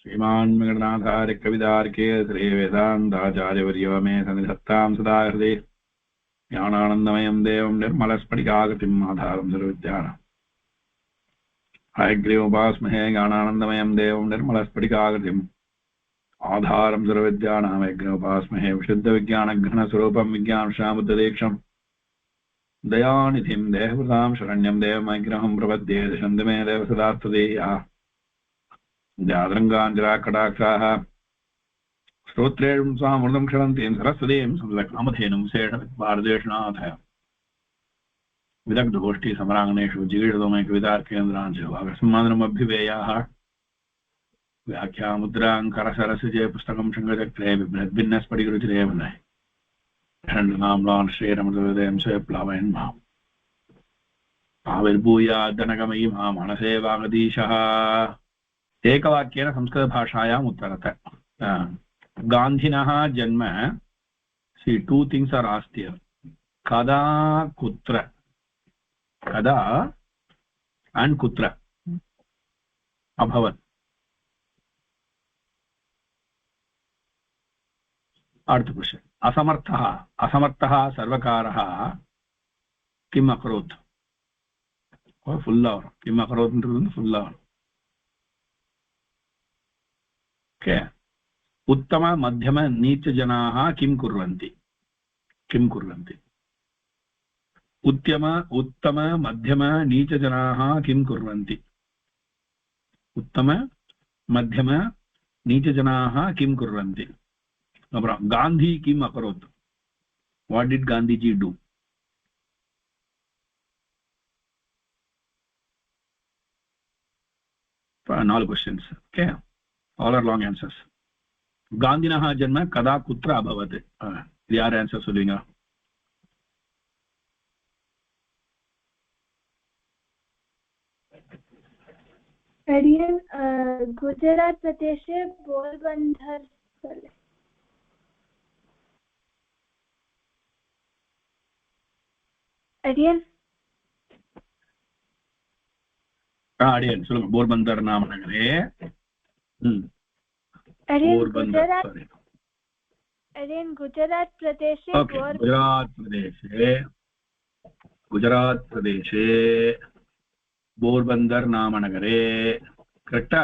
श्रीमान् वेङ्कटनाथार्य कवितार्के श्रीवेदान्ताचार्यवर्यो मे सन्निधत्तां सदा हृदि ज्ञानानन्दमयं देवं निर्मलस्फटिकाकृतिम् आधारं सर्वविद्यानाम् हयग्रीवोपास्महे ज्ञानानन्दमयं देवं निर्मलस्फटिकाकृतिम् आधारं सर्वविद्यानां हयग्रीवोपास्महे विशुद्धविज्ञानघनस्वरूपं विज्ञानशामुद्दीक्षं दयानिधिं देहभृतां शरण्यं देवमग्रहं प्रपद्ये दिशन्तु मे देव सदा स्तुतीयाः जादृङ्गाञ्जराकटाक्षाः स्तोत्रेण स्वामृतं क्षरन्तीं सरस्वतीं संस्कृतकामधेनुं शेषभारतेष्णाथय विदग्धगोष्ठी समराङ्गणेषु जिगीषतोमे कवितार्केन्द्रान् भागसम्मानमभ्युपेयाः व्याख्यामुद्राङ्करसरसिजे पुस्तकं शङ्खचक्रे बिभ्रद्भिन्नस्फटिकरुचिरे वदने खण्डनाम्लान् श्रीरमृतहृदयं स्वप्लावयन् माम् आविर्भूयाद्दनकमयी मां मनसे वागधीशः एकवाक्येन संस्कृतभाषायाम् उत्तरतः गान्धिनः जन्म see two things are asked here कदा कुत्र कदा and कुत्र अभवत् अर्थ क्वेश्चन असमर्थः सर्वकारः किम् अकरोत् फुल् आवर् किम् अकरोत् फुल् आवर् ओके उत्तम मध्यम नीच जनाः किं कुर्वन्ति उत्तम मध्यम नीच जनाः किं कुर्वन्ति उत्तम मध्यम नीच जनाः किं कुर्वन्ति गान्धी किम् अकरोत् what did Gandhiji do all questions okay all are long answers गान्धिनः जन्म कदा कुत्र अभवत् यार आंसर சொல்லுங்க अडियन गुजरात प्रदेशे पोरबंदर स्थले अडियन சொல்லுங்க போர்பந்தர் நாம நகரே गुजरात प्रदेशे गुजरात प्रदेशे पोरबन्दर नाम नगरे करेक्ट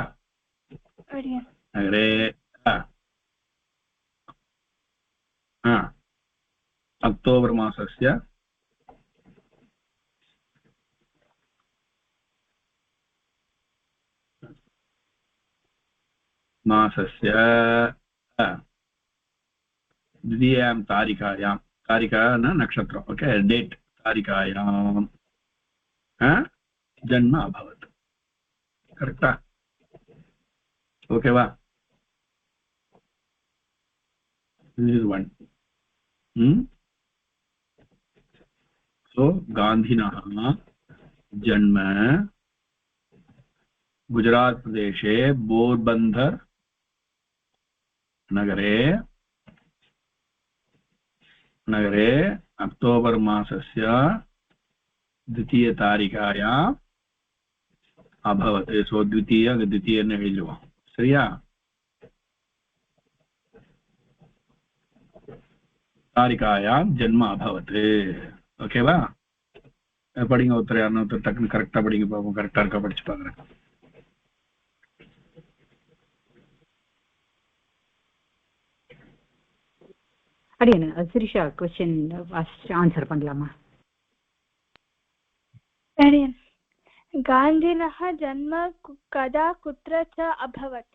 नगरे अक्टोबर् मासस्य द्वितीयां तारिकायां तारिका न नक्षत्रम् ओके डेट् तारिकायां जन्म अभवत् करेक्ट ओके वा this is one so गान्धिनः जन्म गुजरात प्रदेशे पोरबन्दर नगरे अक्टोबर् मासस्य द्वितीयतारिकायाम् अभवत् सो द्वितीयेन ಹೇಳಿರುವ ಸರಿಯಾ तारिकायां जन्म अभवत् ओके वा படிங்க உத்தர யாரன டக்குன்னு கரெக்ட்டா படிங்க பாப்போம் கரெக்ட்டா இருக்கா படிச்சு பாக்குறேன் அடியன சிரிஷா क्वेश्चन ஆன்சர் பண்ணலாமா अडियन गान्धिनः जन्म कदा कुत्र च अभवत्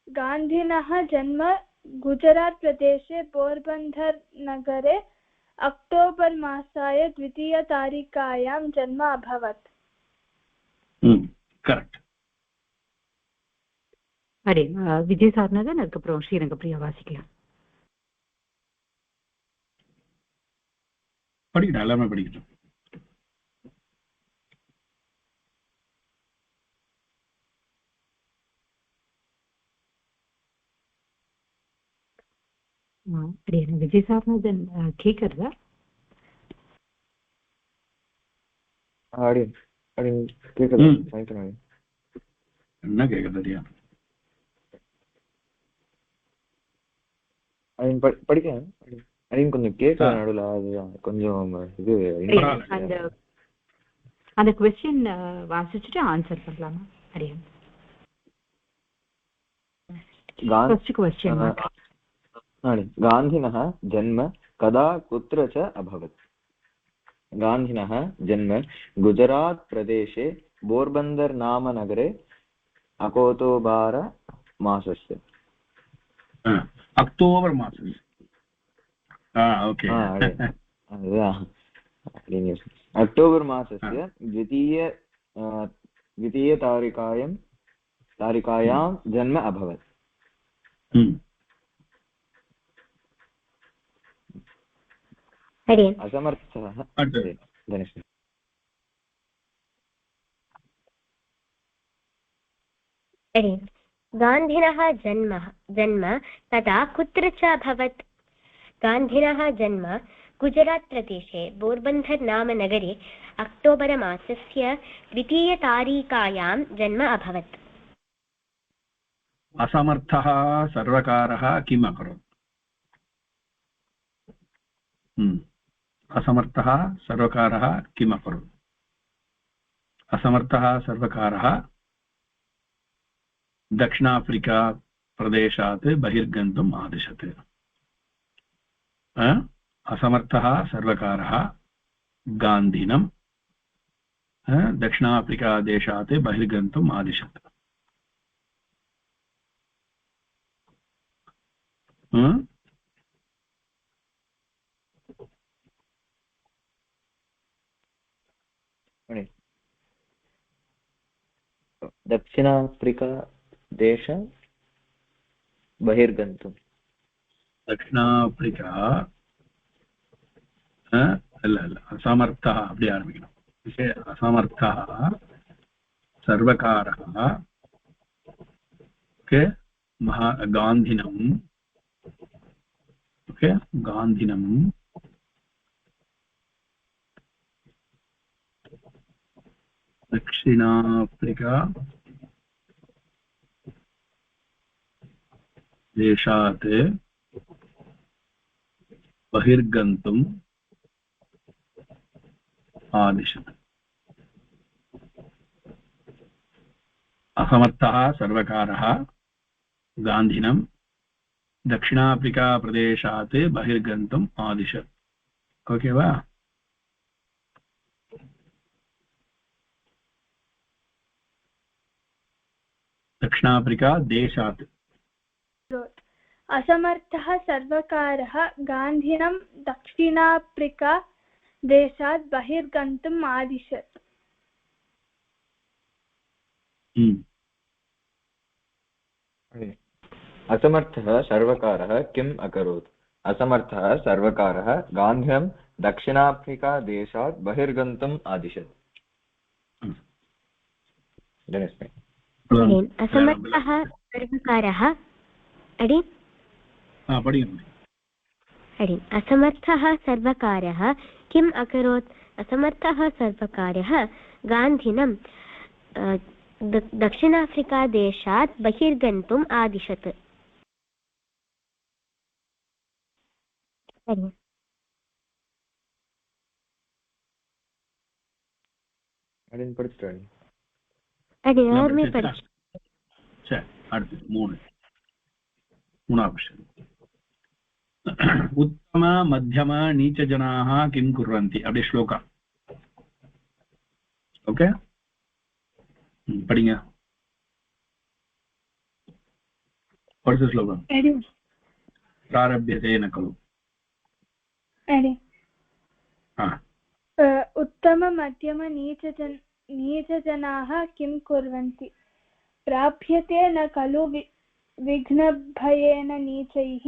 गान्धिनः जन्म गुजरात प्रदेशे पोरबन्दर नगरे अक्टोबर् मासाय द्वितीयतारिकायां जन्म अभवत् करेक्ट अरे विजय सारनाथन அதுக்கப்புறம் ஸ்ரீரங்கப்பிரியா வாசிக்கலாம் படிக்கணும் எல்லாமே படிக்கணும் विजय सारनाथन ठीक कर रहा என்ன கேக்குது படிக்கிறேன். கொஞ்சம் கேட்கல நடுவில், அதுதான் கொஞ்சம் இது அந்த क्वेश्चन வாசிச்சுட்டு ஆன்சர் பண்ணலாமா? ஹரியம் फर्स्ट क्वेश्चन गान्धिनः जन्म कदा कुत्र च अभवत्? गान्धिनः जन्म गुजरात प्रदेशे बोर्बन्दर् नाम नगरे अक्टोबर मासस्य अक्टोबर् मासस्य ओके अक्टोबर् मासस्य द्वितीयतारिकायां जन्म अभवत्। असमर्थः गान्धिनः जन्म तदा कुत्र च अभवत्? गान्धिनः जन्म गुजरात् प्रदेशे बोर्बन्धर् नाम नगरे अक्टोबर मासस्य द्वितीयतारिकायां जन्म अभवत्। असमर्थः सर्वकारः किम् अकरोत्? असमर्थः सर्वकारः किम् अकरोत्? असमर्थः सर्वकारः दक्षिणाफ्रिका प्रदेशात् बहिर्गन्तुम् आदिशत्। असमर्थः सर्वकारः गान्धिनं दक्षिणाफ्रिका देशात् बहिर्गन्तुम् आदिशत्। दक्षिणाफ्रिका देश बहिर्गन्तुं दक्षिणाफ्रिका असमर्थः अपि आरम्भिकम्। असमर्थः सर्वकारः गान्धिनं गान्धिनं दक्षिणाफ्रिका देशात् बहिर्गन्तुम् आदिशत्। असमर्थः सर्वकारः गान्धिनं दक्षिणाफ्रिका प्रदेशात् बहिर्गन्तुम् आदिशत्। ओके वा? दक्षिणाफ्रिका देशात् असमर्थः सर्वकारः गान्धिनं दक्षिणाफ्रिका देशात् बहिर्गन्तुम् आदिशत्। असमर्थः सर्वकारः किम् अकरोत्? असमर्थः सर्वकारः गान्धिनं दक्षिणाफ्रिका देशात् बहिर्गन्तुम् आदिशत्। असमर्थः सर्वकारः असमर्थः सर्वकारः किम् अकरोत्? असमर्थः सर्वकारः गान्धिनं दक्षिणाफ्रिका देशात् बहिर्गन्तुम् आदिशत्। उत्तम मध्यम नीचजनाः किं कुर्वन्ति? अपि श्लोक ओके पढ़िए। व्हाट्स द श्लोक? प्रारभ्यते न खलु? उत्तम मध्यम नीचजनाः किं कुर्वन्ति? प्राप्यते न खलु विघ्नभयेन नीचैः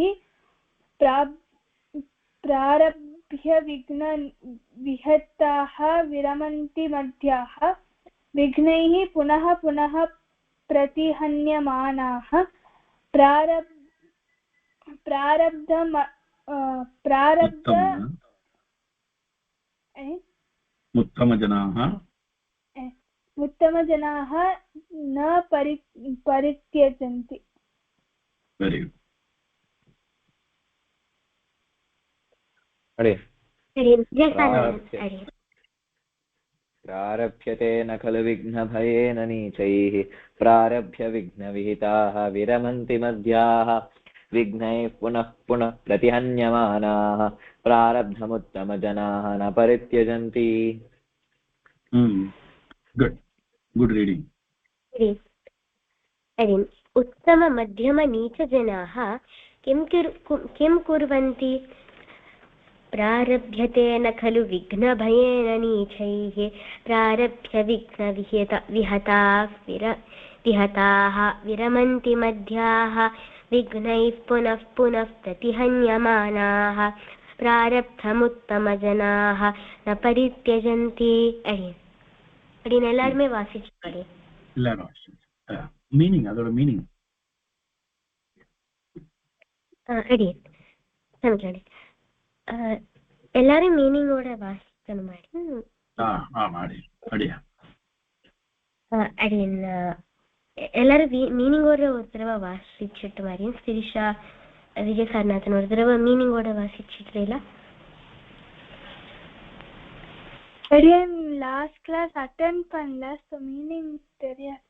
प्रारभ्य विघ्न विहताः विरमन्ति मध्याः विघ्नैः पुनः पुनः प्रतिहन्यमानाः उत्तमजनाः न परित्यजन्ति। Very good. अरे अरे प्रारभ्यते न खलु विघ्नभयेन नीचैः प्रारभ्य विघ्नविहिताः विरमन्ति मध्याः विघ्नैः पुनः पुनः प्रतिहन्यमानाः प्रारब्धमुत्तमजनाः न परित्यजन्ति. Good reading. उत्तममध्यमनीचजनाः किं कुर्वन्ति? प्रारभ्यते न खलु विघ्नभयेन नीचैः प्रारभ्य विहताः विरमन्ति मध्याः विघ्नैः पुनः पुनः प्रतिहन्यमानाः प्रारब्धमुत्तमजनाः न परित्यजन्ति. அப்படின்னு எல்லாருமே வாசிச்சுப்பாரு. மீனிங், அதோட மீனிங் எல்லாரும் மீனிங்கோட வாசிக்கணும் எல்லாரும் மீனிங்கோட ஒரு தடவை வாசிச்சுட்டு மாதிரி சிரிஷா விஜய் சாரநாதன் ஒரு தடவை மீனிங்கோட வாசிச்சுட்டுல. லாஸ்ட் கிளாஸ் அட்டெண்ட் பண்ணல, சோ மீனிங் தெரியாது.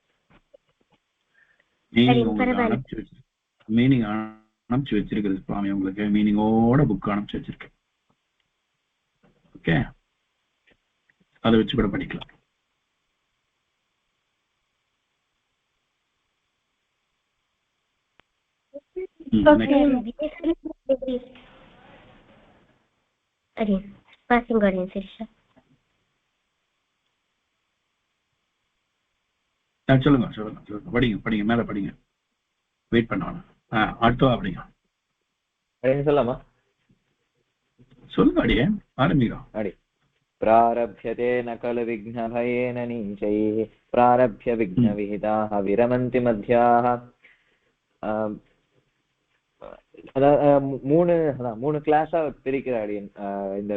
மீனிங் அனுப்பிச்சு வச்சிருக்கிறது சுவாமி உங்களுக்கு, மீனிங்கோட புக் அனுப்பிச்சு வச்சிருக்கேன். ஓகே, அதை வச்சு கூட படிக்கலாம். சொல்லுங்க சொல்லுங்க சொல்லுங்க, படிங்க படிங்க, மேல படிங்க, வெயிட் பண்ண. அடுத்தவா அப்படிங்க சொல்லலாமா? சொல்லுங்க, அடியே ஆரம்பிக்கிறோம். அடி प्रारभ्यते न खलु विघ्नभयेन नीचैः प्रारभ्य विघ्नविहिताः विरमन्ति मध्याः. மூணு கிளாஸா பிரிக்கிறாடி. இந்த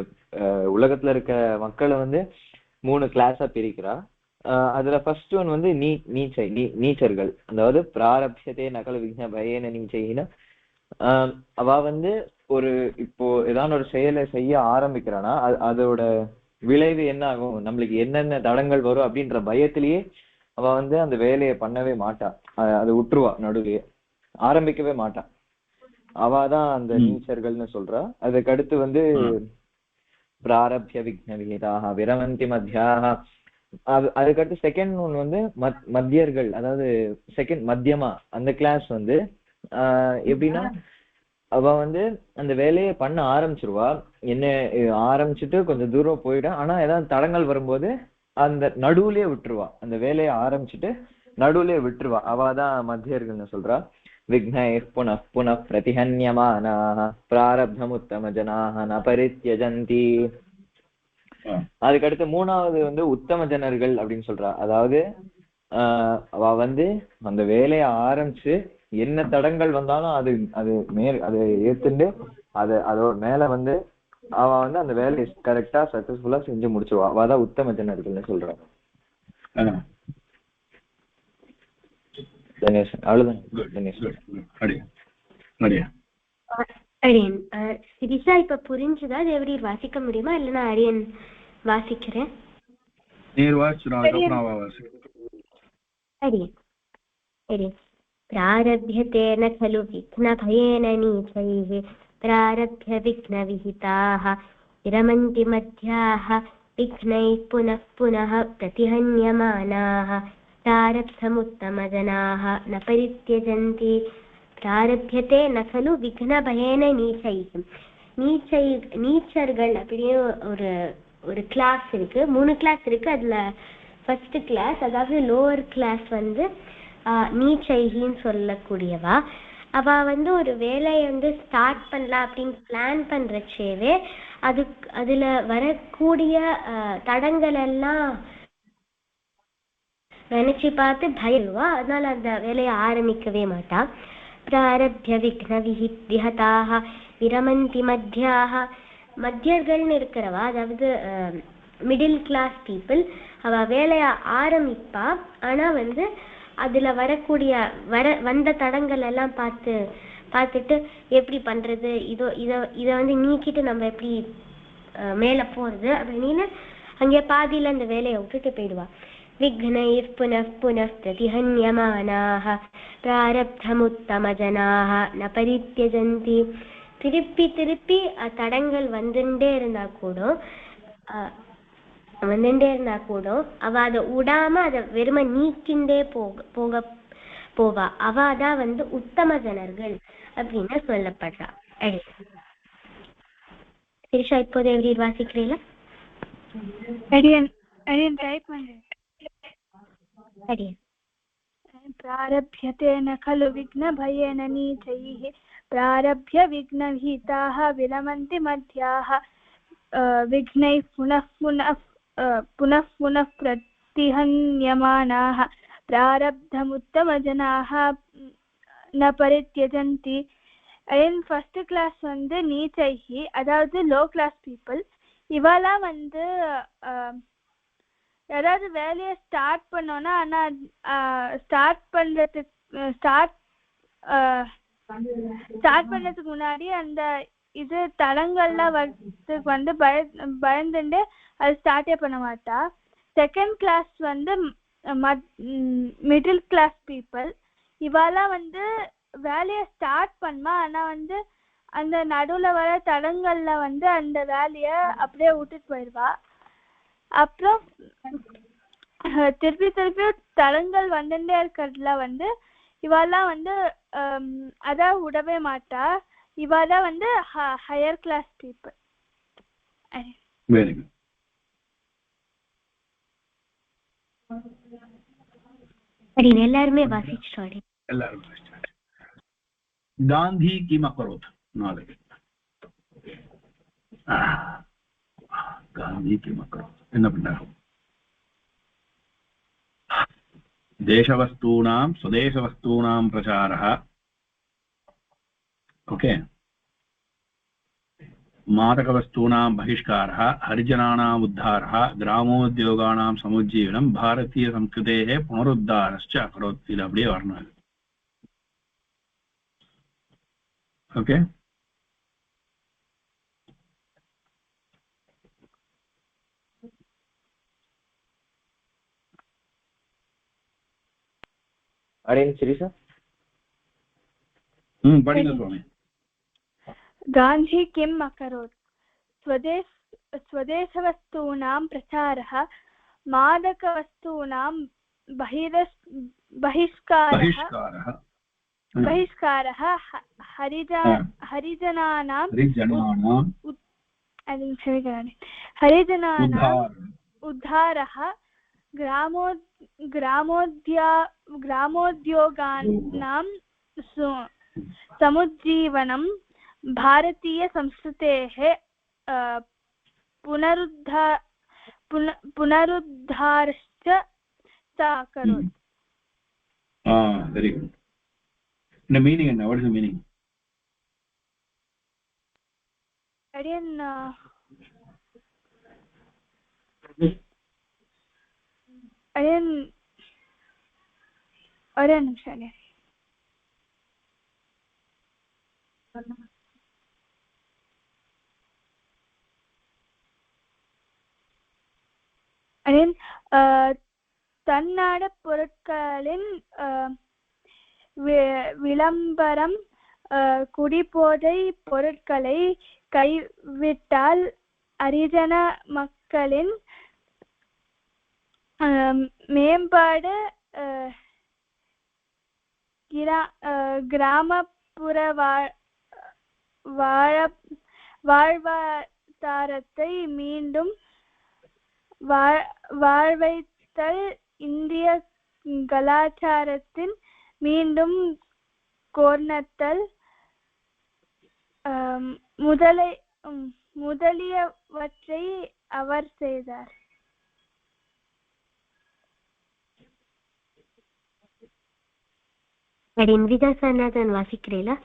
உலகத்துல இருக்க மக்களை வந்து 3 கிளாஸா பிரிக்கிறா. அதுல ஃபர்ஸ்ட் ஒன் வந்து நீச்சர்கள், அதாவது பிராரப்யத்தே நகல விக்ன பயேன நீச்சைனா அவ வந்து ஒரு இப்போ ஏதாவது ஒரு செயலை செய்ய ஆரம்பிக்கிறானா அதோட விளைவு என்ன ஆகும், நம்மளுக்கு என்னென்ன தடங்கள் வரும் அப்படின்ற பயத்திலேயே அவ வந்து அந்த வேலையை பண்ணவே மாட்டா, அதை விட்டுருவா, நடுவே ஆரம்பிக்கவே மாட்டா. அவாதான் அந்த நீச்சர்கள்னு சொல்றா. அதுக்கு அடுத்து வந்து பிராரப்ய விக்ன விகிதாக விரமந்தி மத்தியாக. அதுக்கடுத்து செகண்ட் ஒன் வந்து மத்தியர்கள், அதாவது செகண்ட் மத்தியமா அந்த கிளாஸ் வந்து எப்படின்னா அவ வந்து அந்த வேலையை பண்ண ஆரம்பிச்சிருவா, என்ன ஆரம்பிச்சுட்டு கொஞ்சம் தூரம் போயிடும், ஆனா ஏதாவது தடங்கள் வரும்போது அந்த நடுவுலயே விட்டுருவா, அந்த வேலையை ஆரம்பிச்சுட்டு நடுவுலயே விட்டுருவா. அவதான் மத்தியர்கள்னு சொல்றா. விக்னைः புனः புனः பிரதிஹன்யமானாः பிராரப்தமுத்தம ஜனாः ந பரித்யஜந்தி. அதுக்கடுத்து மூணாவது வந்து உத்தம ஜனர்கள் அப்படின்னு சொல்றா. அதாவது அவ வந்து அந்த வேலையை ஆரம்பிச்சு என்ன தடங்கள் வந்தாலும் அதை ஏத்துண்டு அதோட மேல வந்து அவ வந்து அந்த வேலையை கரெக்டா சக்சஸ்ஃபுல்லா செஞ்சு முடிச்சிருவா. அவதான் உத்தம ஜனர்கள்னு சொல்றா. சிரிஷா இப்ப புரிஞ்சுதா? அது எப்படி வாசிக்க முடியுமா? இல்லைன்னா அரியன் வாசிக்கிறேன். प्रारभ्यते न खलु विघ्नभयेन नीचैः प्रारभ्य विघ्नविहिताः विरमन्ति मध्याः विघ्नैः पुनः पुनः प्रतिहन्यमानाः प्रारब्धमुत्तमजनाः न परित्यजन्ति. प्रारभ्यते न खलु विघ्नभयेन नीचैः. நீச்சர்கள் அப்படின்னு ஒரு கிளாஸ் இருக்கு, 3 கிளாஸ் இருக்கு. அதுல ஃபர்ஸ்ட் கிளாஸ், அதாவது லோவர் கிளாஸ் வந்து நீச்சைகின்னு சொல்லக்கூடியவா. அவ வந்து ஒரு வேலையை வந்து ஸ்டார்ட் பண்ணலாம் அப்படின்னு பிளான் பண்றச்சேவே அதுல வரக்கூடிய தடங்கள் எல்லாம் நினைச்சு பார்த்து பயப்படுவா. அதனால அந்த வேலையை ஆரம்பிக்கவே மாட்டா. பிராரப்ய விக்ன விஹதாக விரமந்தி மத்தியாக. மத்தியர்கள்னு இருக்கிறவா, அதாவது மிடில் கிளாஸ் பீப்புள், அவ வேலைய ஆரம்பிப்பா. ஆனா வந்து அதுல வரக்கூடிய வந்த தடங்கள் எல்லாம் பார்த்து பார்த்துட்டு எப்படி பண்றது, இதை வந்து நீக்கிட்டு நம்ம எப்படி மேலே போறது அப்படின்னு அங்கே பாதியில அந்த வேலையை விட்டுட்டு போயிடுவா. விக்னைர் புனః புனః பிரதிஹன்யமானாஹ பிராரப்தமுத்தமஜனாஹ ந பரித்யஜந்தி. திருப்பி திருப்பி தடங்கள் வந்துட்டே இருந்தா கூட அவ அதை விடாம அதை வெறும நீக்கிண்டே போவா. அவதான் வந்து உத்தம ஜனர்கள் அப்படின்னு சொல்லப்படுறா. சிரிஷா இப்போது எப்படி வாசிக்கிறீங்களா? प्रारभ्यते न खलु विघ्नभयेन नीचैः प्रारभ्य विघ्नभीताः विरमन्ति मध्याः विघ्नैः पुनः पुनः प्रतिहन्यमानाः प्रारब्धमुत्तमजनाः न परित्यजन्ति. in first class வந்து நீச்சைஹி, அதாவது லோ கிளாஸ் பீப்புள், இவெல்லாம் வந்து ஏதாவது வேலையை ஸ்டார்ட் பண்ணோன்னா, ஆனா ஸ்டார்ட் பண்றதுக்கு முன்னாடி அந்த இது தடங்கள்லாம் வரதுக்கு வந்து பயந்துட்டு அது ஸ்டார்டே பண்ண மாட்டா. செகண்ட் கிளாஸ் வந்து மிடில் கிளாஸ் பீப்புள், இவெல்லாம் வந்து வேலையை ஸ்டார்ட் பண்ணுமா, ஆனா வந்து அந்த நடுவுல வர தடங்கள்ல வந்து அந்த வேலையை அப்படியே விட்டுட்டு போயிடுவா. அப்புறம் திருப்பி தடங்கள் வந்துட்டே இருக்கிறதுல வந்து இவெல்லாம் வந்து அதான் விடவே மாட்டா. இவதான் வந்து higher class people. Very good. எல்லாருமே வாசிச்சோம். எல்லாரும் காந்தி கிம் அகரோத் நாளைக்கு காந்தி கிம் அகரோத் என்ன பண்ணார்? தேசவஸ்தூனாம் சுதேசவஸ்தூனாம் பிரச்சாரः, ஓகே, मादकवस्तूनां बहिष्कारः, हरिजनानाम् उद्धारः, ग्रामोद्योगानां समुज्जीवनं, भारतीयसंस्कृतेः पुनरुद्धारश्च अकरोत्. இது அப்படியே வரணும். ஓகே, அப்படின்னு சிரிசா படிங்க சுவாமி. गान्धी किम् अकरोत्? स्वदेशवस्तूनां प्रचारः, मादकवस्तूनां बहिष्कारः, हरिजनानाम् उद्धारः, ग्रामोद्योगानां समुज्जीवनं, भारतीय संस्कृतेः पुनरुद्धारश्च अकरोत्. Very good. The meaning and what is the meaning? ஒரே நிமிஷம். தன்னாட பொருட்களின் விளம்பரம், குடிபோதை பொருட்களை கைவிட்டால் ஹரிஜன மக்களின் மேம்பாடு, கிராமப்புற வாழ்வாதாரத்தை மீண்டும் வாழ்வைத்தல், இந்திய கலாச்சாரத்தின் மீண்டும் கோர்னத்தல் முதலியவற்றை அவர் செய்தார். வாசிக்கிறீங்களா?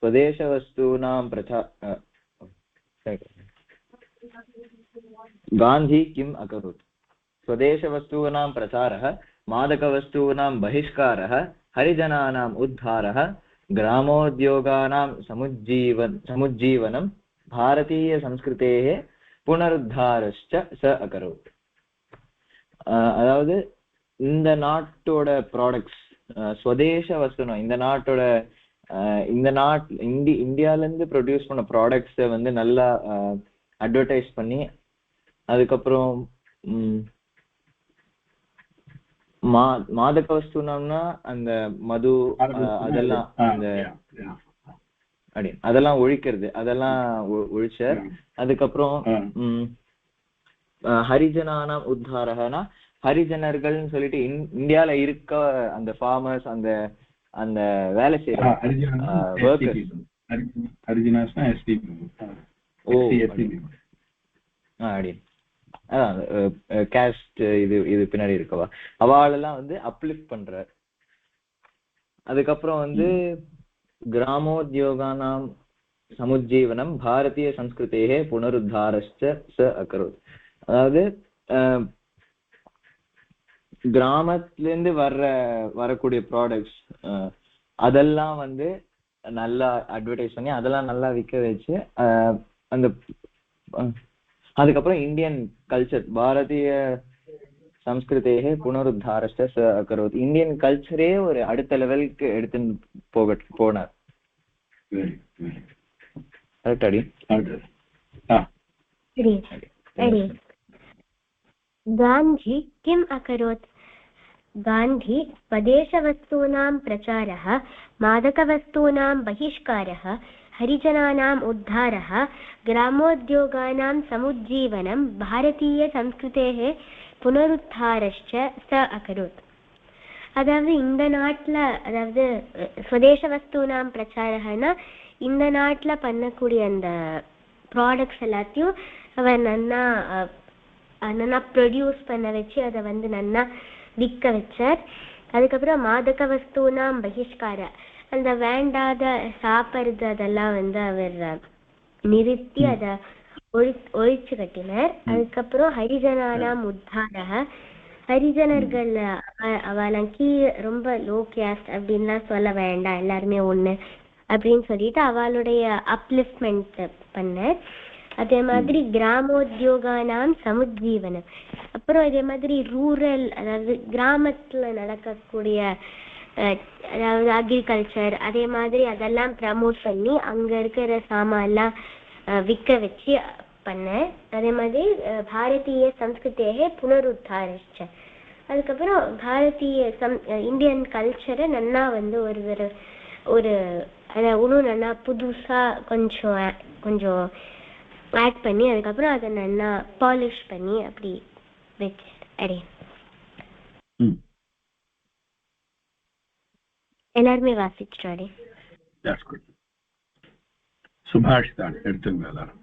स्वदेशवस्तूनां गान्धी किम् अकरोत्? स्वदेशवस्तूनां प्रचारः, मादकवस्तूनां बहिष्कारः हरिजनानाम् उद्धारः ग्रामोद्योगानां समुज्जीवनं भारतीयसंस्कृतेः पुनरुद्धारश्च स अकरोत्. அதாவது இந்த நாட்டோட ப்ராடக்ட்ஸ் ஸ்வதேச வஸ்துனா இந்த இந்தியால இருந்து ப்ரொடியூஸ் பண்ண ப்ராடக்ட்ஸை வந்து நல்லா அட்வர்டைஸ் பண்ணி அதுக்கப்புறம் மாதக வஸ்துனம்னா அந்த மது அதெல்லாம் அந்த அதெல்லாம் ஒழிக்கிறது, அதெல்லாம் ஒழிச்சார். அதுக்கப்புறம் ஹரிஜனானாம் உத்தாரகனா ஹரிஜனர்கள்னு சொல்லிட்டு இந்தியால இருக்க அந்த ஃபார்மர்ஸ் அந்த அந்த வேலை செய்யற கேஸ்ட் இது பின்னாடி இருக்கவா அவளெல்லாம் வந்து அப்லிஃப்ட் பண்ற. அதுக்கப்புறம் வந்து கிராமோத்யோகானாம் சமுஜ்ஜீவனம் பாரதிய சம்ஸ்கிருதேஹே புனருத்தாரஸ்ச ச அகரோத். அதாவது கிராமத்துல இருந்து வரக்கூடிய ப்ராடக்ட்ஸ் அதெல்லாம் வந்து நல்லா அட்வர்டைஸ் பண்ணி அதெல்லாம் நல்லா விற்க வச்சு அந்த அதுக்கப்புறம் இந்தியன் கல்ச்சர் பாரதிய சம்ஸ்கிருதேஹே புனருத்தாரஸ்ச ச அகரோத். இந்தியன் கல்ச்சரே ஒரு அடுத்த லெவலுக்கு எடுத்துன்னு போனார். கரெக்ட் அடி? गान्धी किम् अकरोत्? गान्धी स्वदेशवस्तूनां प्रचारः, मादकवस्तूनां बहिष्कारः, हरिजनानाम् उद्धारः, ग्रामोद्योगानां समुज्जीवनं भारतीयसंस्कृतेः पुनरुद्धारश्च स अकरोत्. அதாவது இந்த நாட்டில் அதாவது ஸ்வதேச வஸ்தூனாம் பிரச்சாரம்னா இந்த நாட்டில் பண்ணக்கூடிய அந்த ப்ராடக்ட்ஸ் எல்லாத்தையும் அவர் நல்லா ப்ரொடியூஸ் பண்ண வச்சு அதை வந்து நல்லா விற்க வச்சார். அதுக்கப்புறம் மாதக வஸ்தூனாம் பகிஷ்கார அந்த வேண்டாத சாப்பிட்றது அதெல்லாம் வந்து அவர் நிறுத்தி அதை ஒழிச்சு கட்டினார். அதுக்கப்புறம் ஹரிஜனானாம் உத்தாரக ஹரிஜனர்கள் அவெல்லாம் ரொம்ப லோ கேஸ்ட் அப்படின்லாம் சொல்ல வேண்டாம், எல்லாருமே ஒண்ணு அப்படின்னு சொல்லிட்டு அவளுடைய அப்லிஃப்ட்மெண்ட் பண்ணார். அதே மாதிரி கிராமோத்யோகானாம் சமுஜ்ஜீவனம், அப்புறம் இதே மாதிரி ரூரல் அதாவது கிராமத்துல நடக்கக்கூடிய அதாவது அக்ரிகல்ச்சர் அதே மாதிரி அதெல்லாம் ப்ரமோட் பண்ணி அங்க இருக்கிற சாமான்லாம் விற்க வச்சு பண்ண. அதே மாதிரி பாரதிய சம்ஸ்கிருதேகே புனருத்தாரிச்ச. அதுக்கப்புறம் பாரதிய இந்தியன் கல்ச்சரை நல்லா வந்து ஒரு இன்னும் நல்லா புதுசா கொஞ்சம் ஆட் பண்ணி அதுக்கப்புறம் அதை நல்லா பாலிஷ் பண்ணி அப்படி வச்சு அடைய எல்லாருமே வாசிச்சிட்டாரு. சுபாஷிதான் எடுத்துங்க எல்லாரும்.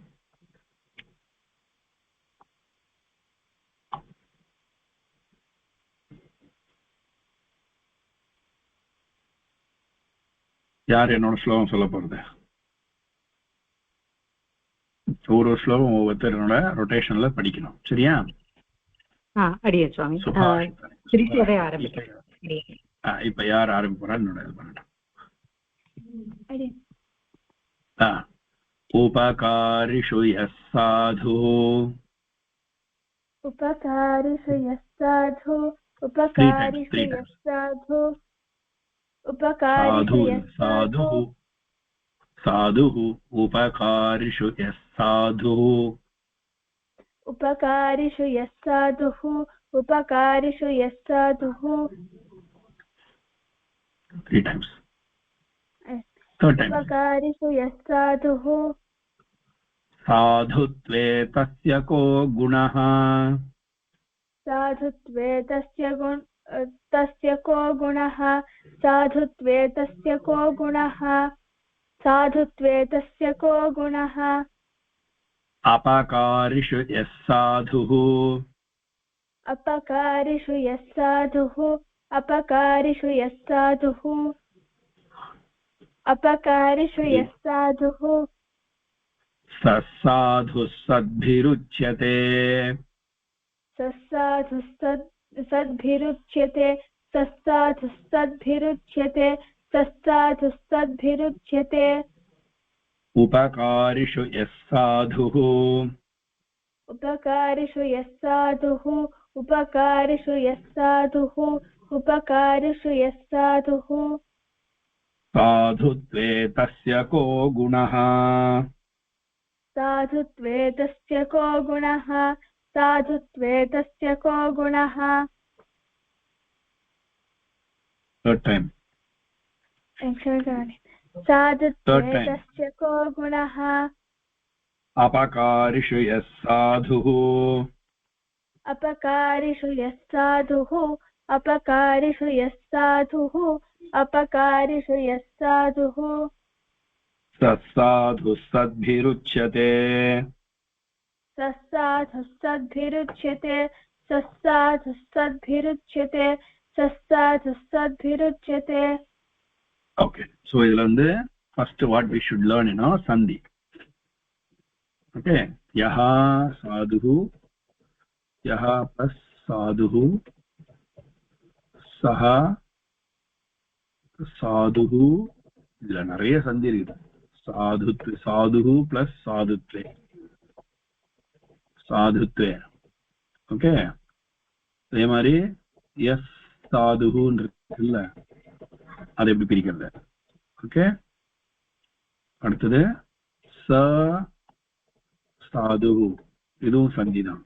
யார் என்னோட ஸ்லோகம் சொல்ல போறது? ஒரு ஸ்லோகம் ஒவ்வொருத்தரோட ரொட்டேஷன்ல படிக்கணும், சரியா? அடியே சுவாமி. இப்ப யார் ஆரம்பிப்பா? என்னோட இது பண்ணட்டும். उपकारिषु यः साधुः उपकारिषु यः साधुः उपकारिषु यः साधुः उपकारिषु यः साधुः साधुः उपकारिषु यः साधुः उपकारिषु यः साधुः उपकारिषु यः साधुः 3 times. Third time. उपकारिषु यः साधुः साधुत्वे तस्य को गुणः साधुत्वे तस्य को गुणः साधुत्वे तस्य को गुणः साधुत्वे तस्य को गुणः अपकारिषु यः साधुः अपकारिषु यः साधुः अपकारिषु यः साधुः अपकारिषु यः साधुः ससाधुः सद्भिरुच्यते सद्भिरुच्यते सस्साधुस्सद्भिरुच्यते सस्साधुस्सद्भिरुच्यते उपकारिषु यः साधुः उपकारिषु यः साधुः उपकारिषु यः साधुः उपकारिषु यः साधुः साधुत्वे तस्य को गुणः साधुत्वे तस्य को गुणः साधुत्वे तस्य को गुणः third time साधुत्वे तस्य को गुणः अपकारिषु यः साधुः अपकारिषु यः साधुः अपकारिषु यः साधुः अपकारिषु यः साधुः सत्साधुः सद्भिरुच्यते सस्साधुः सद्भिरुच्यते सस्साधुः सद्भिरुच्यते सस्साधुः सद्भिरुच्यते okay so idhula vandu first what we should learn sandhi okay yaha sadhuhu yaha plus sadhuhu saha sadhuhu idhula nariya sandhi irukku sadhuhu plus sadhutve sadhutve okay அதே மாதிரி எஸ் சாதுஹுன்னு இருக்குல்ல அதை எப்படி பிரிக்கிறது ஓகே அடுத்தது ச சாதுஹு இதுவும் சந்தி தான்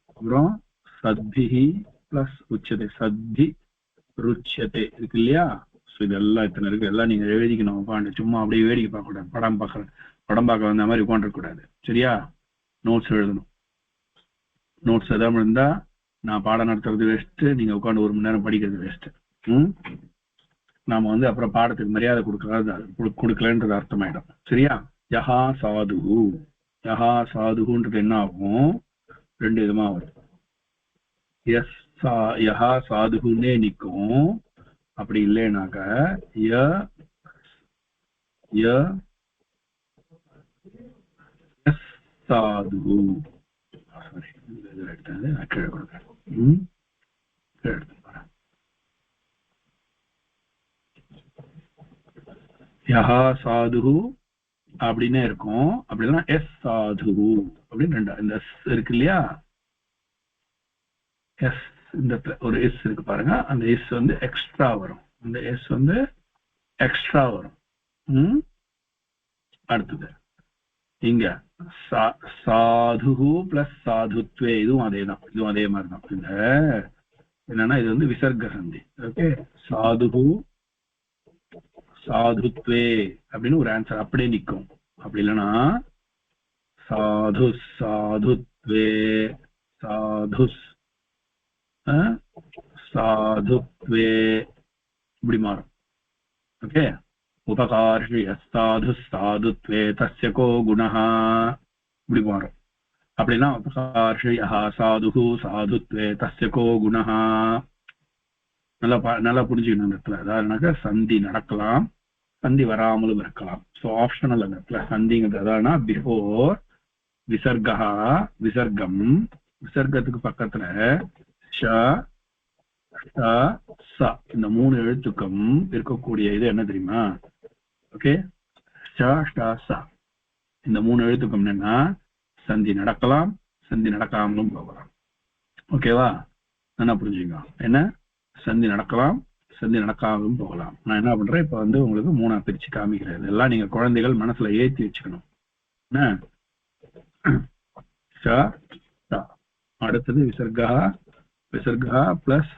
அப்புறம் சத்பிஹி பிளஸ் உச்சதே சத்பி ருச்சதே இருக்கு இல்லையா ஸோ இதெல்லாம் இத்தனை இருக்கு எல்லாம் நீங்க எழுதிக்கணும் உட்காந்து சும்மா அப்படியே வேடிக்கை பார்க்க கூடாது படம் பார்க்க வந்த மாதிரி உட்காந்துருக்க கூடாது சரியா நோட்ஸ் எழுதணும் நோட்ஸ் எதாவது இருந்தா நான் பாடம் நடத்துறது வேஸ்ட் நீங்க உட்காந்து 1 மணி நேரம் படிக்கிறது வேஸ்ட் நாம அப்புறம் பாடத்துக்கு மரியாதை கொடுக்கலன்றது அர்த்தமாயிடும் சரியா யஹா சாதுன்றது என்ன ஆகும் 2 விதமா வரும் யஹா சாதுன்னே நிற்கும் அப்படி இல்லைனாக்க சாது சாரி எடுத்தது கீழே கொடுக்குறேன் யஹா சாது அப்படின்னு இருக்கும் அப்படின்னா எஸ் சாது அப்படின்னு 2 இந்த எஸ் இருக்கு இல்லையா எஸ் இந்த ஒரு எஸ் இருக்கு பாருங்க அந்த எஸ் எக்ஸ்ட்ரா வரும் அந்த எஸ் எக்ஸ்ட்ரா வரும் அடுத்தது இங்க சாது பிளஸ் சாதுத்வே இதுவும் அதேதான் இதுவும் அதே மாதிரிதான் இந்த என்னன்னா இது விசர்க சந்தி ஓகே சாது சாதுத்வே அப்படின்னு ஒரு ஆன்சர் அப்படியே நிற்கும் அப்படி இல்லைன்னா சாதுத்வே சாதுத்வே இப்படி மாறும் ஓகே உபகாரிஷு சாதுத்வே தஸ்ய கோ குணஹ இப்படி மாறும் அப்படின்னா உபகாரிஷு சாது சாதுத்வே தஸ்ய கோ குணஹ நல்லா புரிஞ்சுக்கணும் இந்த இடத்துல அதாவதுனாக்க சந்தி நடக்கலாம் சந்தி வராமலும் இருக்கலாம் ஸோ ஆப்ஷனல் அந்த இடத்துல சந்திங்கிறது அதாவதுனா பிஃபோர் விசர்க்கத்துக்கு பக்கத்துல இந்த 3 எழுத்துக்கும் இருக்கக்கூடிய இது என்ன தெரியுமா ஓகே இந்த 3 எழுத்துக்கும் என்னன்னா சந்தி நடக்கலாம் சந்தி நடக்காமலும் போகலாம் ஓகேவா என்ன புரிஞ்சுங்க என்ன சந்தி நடக்கலாம் சந்தி நடக்காமலும் போகலாம் நான் என்ன பண்றேன் இப்ப உங்களுக்கு 3 பிரிச்சு காமிக்கிறேன் இதெல்லாம் நீங்க குழந்தைகள் மனசுல ஏற்றி வச்சுக்கணும் என்ன அடுத்தது விசர்கா பிளஸ்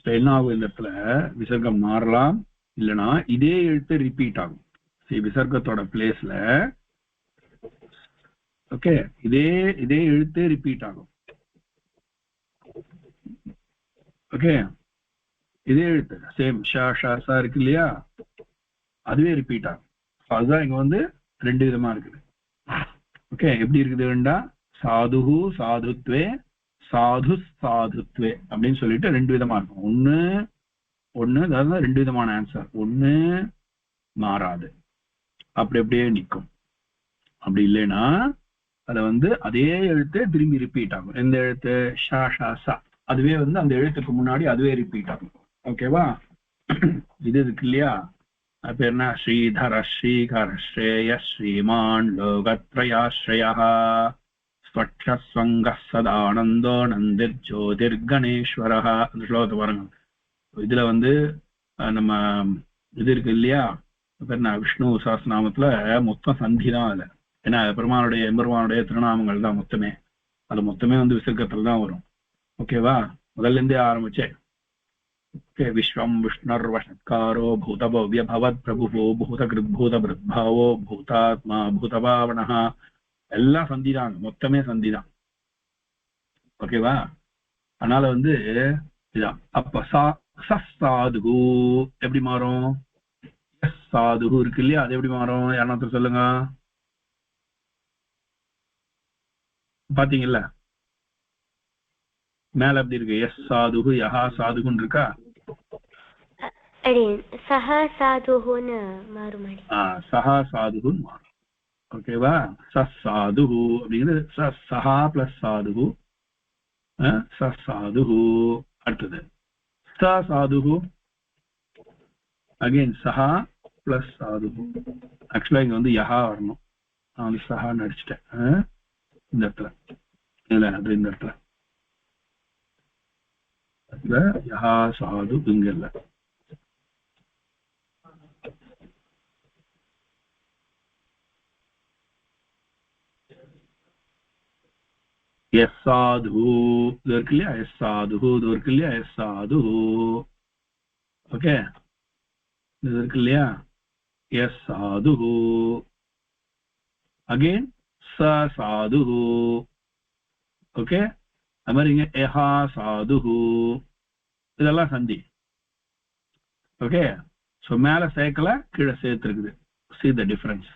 என்ன ஆகும் இந்த இடத்துல விசர்க்கம் மாறலாம் இல்லைன்னா இதே எழுத்து ரிப்பீட் ஆகும் விசர்க்கத்தோட பிளேஸ்ல ஓகே இதே எழுத்து ரிப்பீட் ஆகும் ஓகே இதே எழுத்து சேம் ஷா இருக்கு இல்லையா அதுவே ரிப்பீட் ஆகும் அதுதான் இங்க 2 விதமா இருக்குது ஓகே எப்படி இருக்குது வேண்டா சாதுஹு சாதுத்வே சாதுத்வே அப்படின்னு சொல்லிட்டு 2 விதமா இருக்கும் ஒண்ணு அதாவது 2 விதமான ஆன்சர் ஒண்ணு மாறாது அப்படி அப்படியே நிற்கும் அப்படி இல்லைன்னா அதுல வந்து அதே எழுத்து திரும்பி ரிப்பீட் ஆகும். எந்த எழுத்து? ஷா ஷா சா. அதுவே வந்து அந்த எழுத்துக்கு முன்னாடி அதுவே ரிப்பீட் ஆகும். ஓகேவா? இது இருக்கு இல்லையா, அது பேர் என்ன? ஸ்ரீதர ஸ்ரீகர ஸ்ரேய ஸ்ரீமான் லோகத்ரயாஸ்ரயா ஸ்வக்ஷஸ்வங்க சதானந்தோ நந்திர் ஜோதிர்கணேஸ்வரஹ. அந்த ஸ்லோகத்தை பாருங்க. இதுல வந்து நம்ம இது இருக்கு இல்லையா, என்ன விஷ்ணு சஹஸ்ரநாமத்துல மொத்தம் சந்தி தான் அதுல. ஏன்னா எம்பெருமானுடைய திருநாமங்கள் தான் மொத்தமே. அது மொத்தமே வந்து விசர்க்கத்துல தான் வரும். ஓகேவா? முதல்ல இருந்தே ஆரம்பிச்சேன். விஸ்வம் விஷ்ணுர்வஷத்காரோ பூதபவ்ய பவத் பிரபு பூதகிருத்பூதபிருத்பாவோ பூதாத்மா பூதபாவனஹ. எல்லாம் சந்திதான், மொத்தமே சந்திதான். ஓகேவா? அதனால வந்து இதான். அப்ப சாதுகு எப்படி மாறும்? சாதுகு இருக்கு இல்லையா, அது எப்படி மாறும்? யாரும் சொல்லுங்க. பாத்தீங்கல்ல மேல எப்படி இருக்கு? எஸ் சாதுகு யஹா சாதுகுன்னு இருக்கா? சஹா சாதுகுன்னு மாறும். சஹா சாதுகுன்னு மாறும். ஓகேவா? சாதுகு அப்படிங்கிறது சஹா பிளஸ் சாதுகு. சாதுகு. அடுத்தது சாதுகு அகைன் சஹா பிளஸ் சாதுகு. ஆக்சுவலா இங்க வந்து யஹா வரணும். நான் வந்து சஹா நடிச்சிட்டேன் இந்த இடத்துல. இல்ல அது இந்த இடத்துல யஹா சாது இங்க இல்ல. எஸ் சாது இது இருக்கு இல்லையா, எஸ் சாது இது இருக்கு இல்லையா, எஸ் சாது. ஓகே, இது இருக்கு இல்லையா, எஸ் சாது. அகைன் ச சாது. ஓகே, அது மாதிரி இங்க எஹா சாது. இதெல்லாம் சந்தி. ஓகே, ஸோ மேல சேர்க்கல, கீழே சேர்த்துருக்குது. see the difference.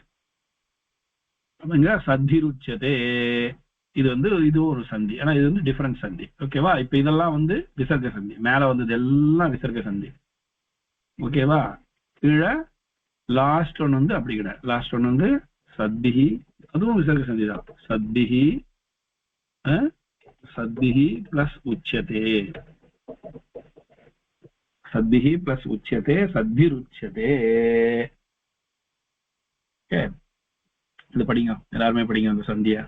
இங்க சத்திருச்சதே, இது வந்து இது ஒரு சந்தி. ஆனா இது வந்து டிஃபரன்ஸ் சந்தி. ஓகேவா? இப்ப இதெல்லாம் வந்து விசர்க சந்தி. மேல வந்தது எல்லாம் விசர்க சந்தி. ஓகேவா? கீழே லாஸ்ட் ஒன் வந்து அப்படி கிடையாது. லாஸ்ட் ஒன் வந்து சத்பிஹி, அதுவும் விசர்க சந்தி தான். சத்பிஹி சத்பிஹி பிளஸ் உச்சதே. சத்பிஹி பிளஸ் உச்சதே, சத்பிருச்சதே. இது படிங்க, எல்லாருமே படிங்க அந்த சந்தியா.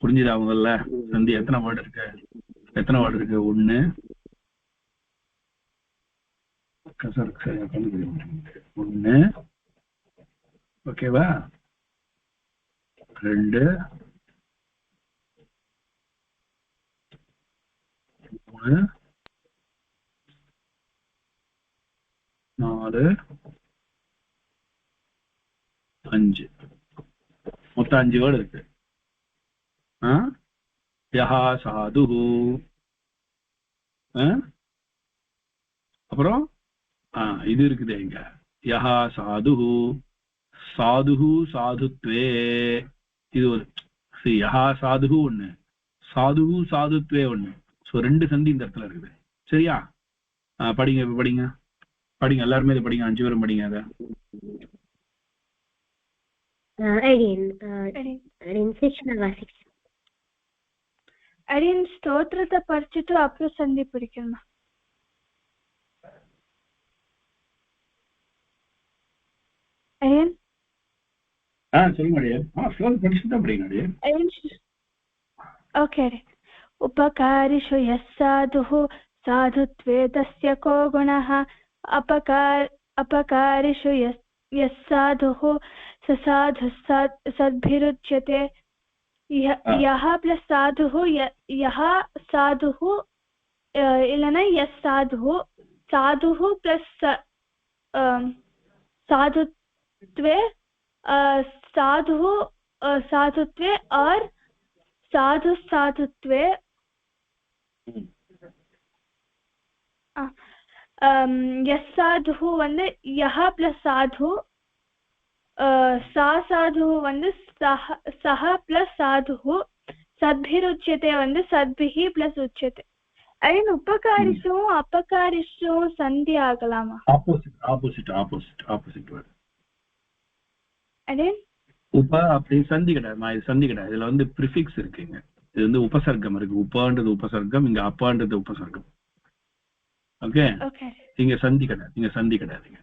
புரிஞ்சுதா முதல்ல? சந்தி எத்தனை வேர்டு இருக்கு? எத்தனை வேர்டு இருக்கு? ஒண்ணு, ஒண்ணு. ஓகேவா? ரெண்டு, மூணு, நாலு, அஞ்சு. மொத்தம் 5 வேர்டு இருக்கு. யஹா சாது. அப்புறம் இது இருக்குது இங்க யஹா சாது, சாது சாதுத்வே. இது ஒரு யஹா சாது ஒண்ணு, சாது சாதுத்வே ஒண்ணு. ஸோ 2 சந்தி இந்த இடத்துல இருக்குது. சரியா? படிங்க, இப்ப படிங்க, படிங்க எல்லாருமே இதை படிங்க. 5 பேரும் படிங்க அதை. அடியன் ஸ்தோத்திரத்தை படிச்சுட்டு அப்புறம் சந்தி பிடிக்கணுமா? அடியன் சொல்லுங்க அடியன். ஸ்லோகம் படிச்சுட்டு தான் படிங்க அடியன். ஓகே. उपकारिषु यः साधुः साधुत्वे तस्य को गुणः अपकारिषु यः साधुः स साधुः सद्भिरुच्यते. यः प्लस साधुः, यः साधुः इलना यः साधुः, साधुः प्लस साधुत्वे, साधुः साधुत्वे और साधु साधुत्वे. यस साधु வந்து यह प्लस साधु, सा साधु வந்து सह प्लस साधु, सद्भिरुच्यते வந்து सद्भिः प्लस उच्यते. अयन उपकारिषु अपकारिषु संधि ಆಗலாமா? Opposite word. அடேன் உப அப்படி சந்தி கிடையாது, இது சந்தி கிடையாது. இதுல வந்து ப்ரிஃபிக்ஸ் இருக்குங்க. இது வந்து உபசர்க்கம் இருக்கு. உபான்றது உபசர்க்கம், இங்க அப்பான்றது உபசர்க்கம். ஓகே, இங்க சந்தி கிடையாது, இங்க சந்தி கிடையாதுங்க.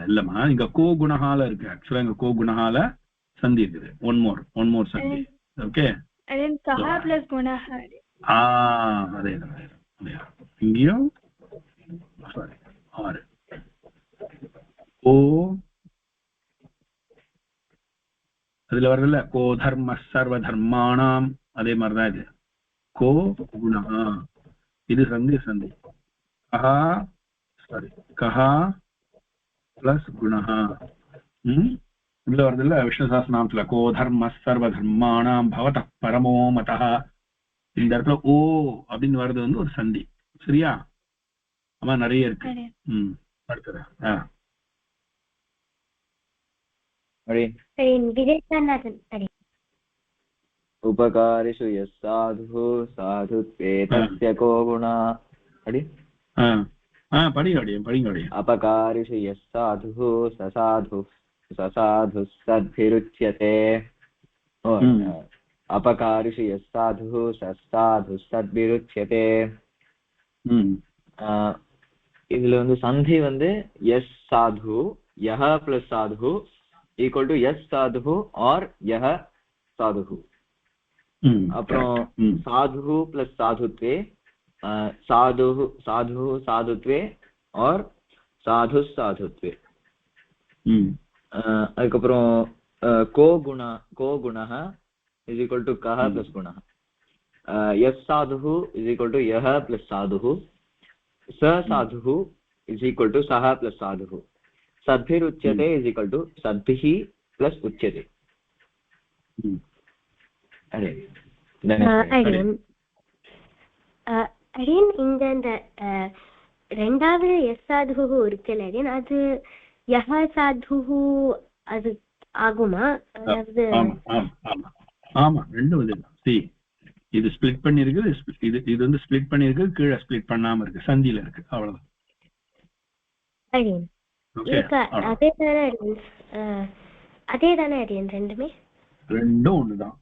இல்லம்மா, இங்க கோ குணஹால இருக்கு. ஆக்சுவலா இங்க கோ குணஹால சந்தி இருக்குது. ஒன் மோர் சந்தி. ஓகே, அதேதான். இங்கேயும் சாரி 6 ஓ அதுல வருதுல்ல, கோ தர்ம சர்வ தர்மாணாம், அதே மாதிரிதான் இது. கோ குணா, இது சந்தி. கஹா கஹா பிளஸ் குணஹா. இதுல வருதுல்ல விஷ்ணு சஹஸ்ரநாமத்துல, கோ தர்ம சர்வ தர்மாணாம் பவத பரமோ மதா. இந்த இடத்துல ஓ அப்படின்னு வர்றது வந்து ஒரு சந்தி. சரியா? ஆமா, நிறைய இருக்கு. அடுத்தது उपकारिषु यः साधुः साधुत्वे तस्य को गुणः. अपकारिषु यः साधुः ससाधुः सद्भिरुच्यते. अपकारिषु यः साधुः ससाधुः सद्भिरुच्यते. இதுல வந்து சந்தி வந்து எஸ் சாது, யஹ பிளஸ் சாது ஈக்குவல் டு எஸ் சாது ஆர் யஹ சாது. அப்புறம் சாது பிளஸ் சாதுத்வே, சாது சாதுத்வே ஆர் சாது சாதுத்வே. அதுக்கப்புறம் கோ குணஹ இஸ் ஈக்குவல் டு கஹ பிளஸ் குணஹ. எஸ் சாது இஸ் ஈக்குவல் டு யஹ பிளஸ் சாது. स साधुः इज इक्वल टू सः प्लस साधुः. सद्भिरुच्यते इज इक्वल टू सद्भिः प्लस उच्यते. இந்த ரெண்டாவது எஸ் சாதுஹு இருக்குல்ல, அது யஹ சாதுஹு அது ஆகுமா? அதாவது ஆமா, ரெண்டும் இதுதான். இது ஸ்பிளிட் பண்ணிருக்கு, இது வந்து ஸ்பிளிட் பண்ணிருக்கு, கீழே ஸ்பிளிட் பண்ணாம இருக்கு, சந்தியில இருக்கு. அவ்வளவுதான். அதேதானே ரெண்டும் ஒண்ணுதான்.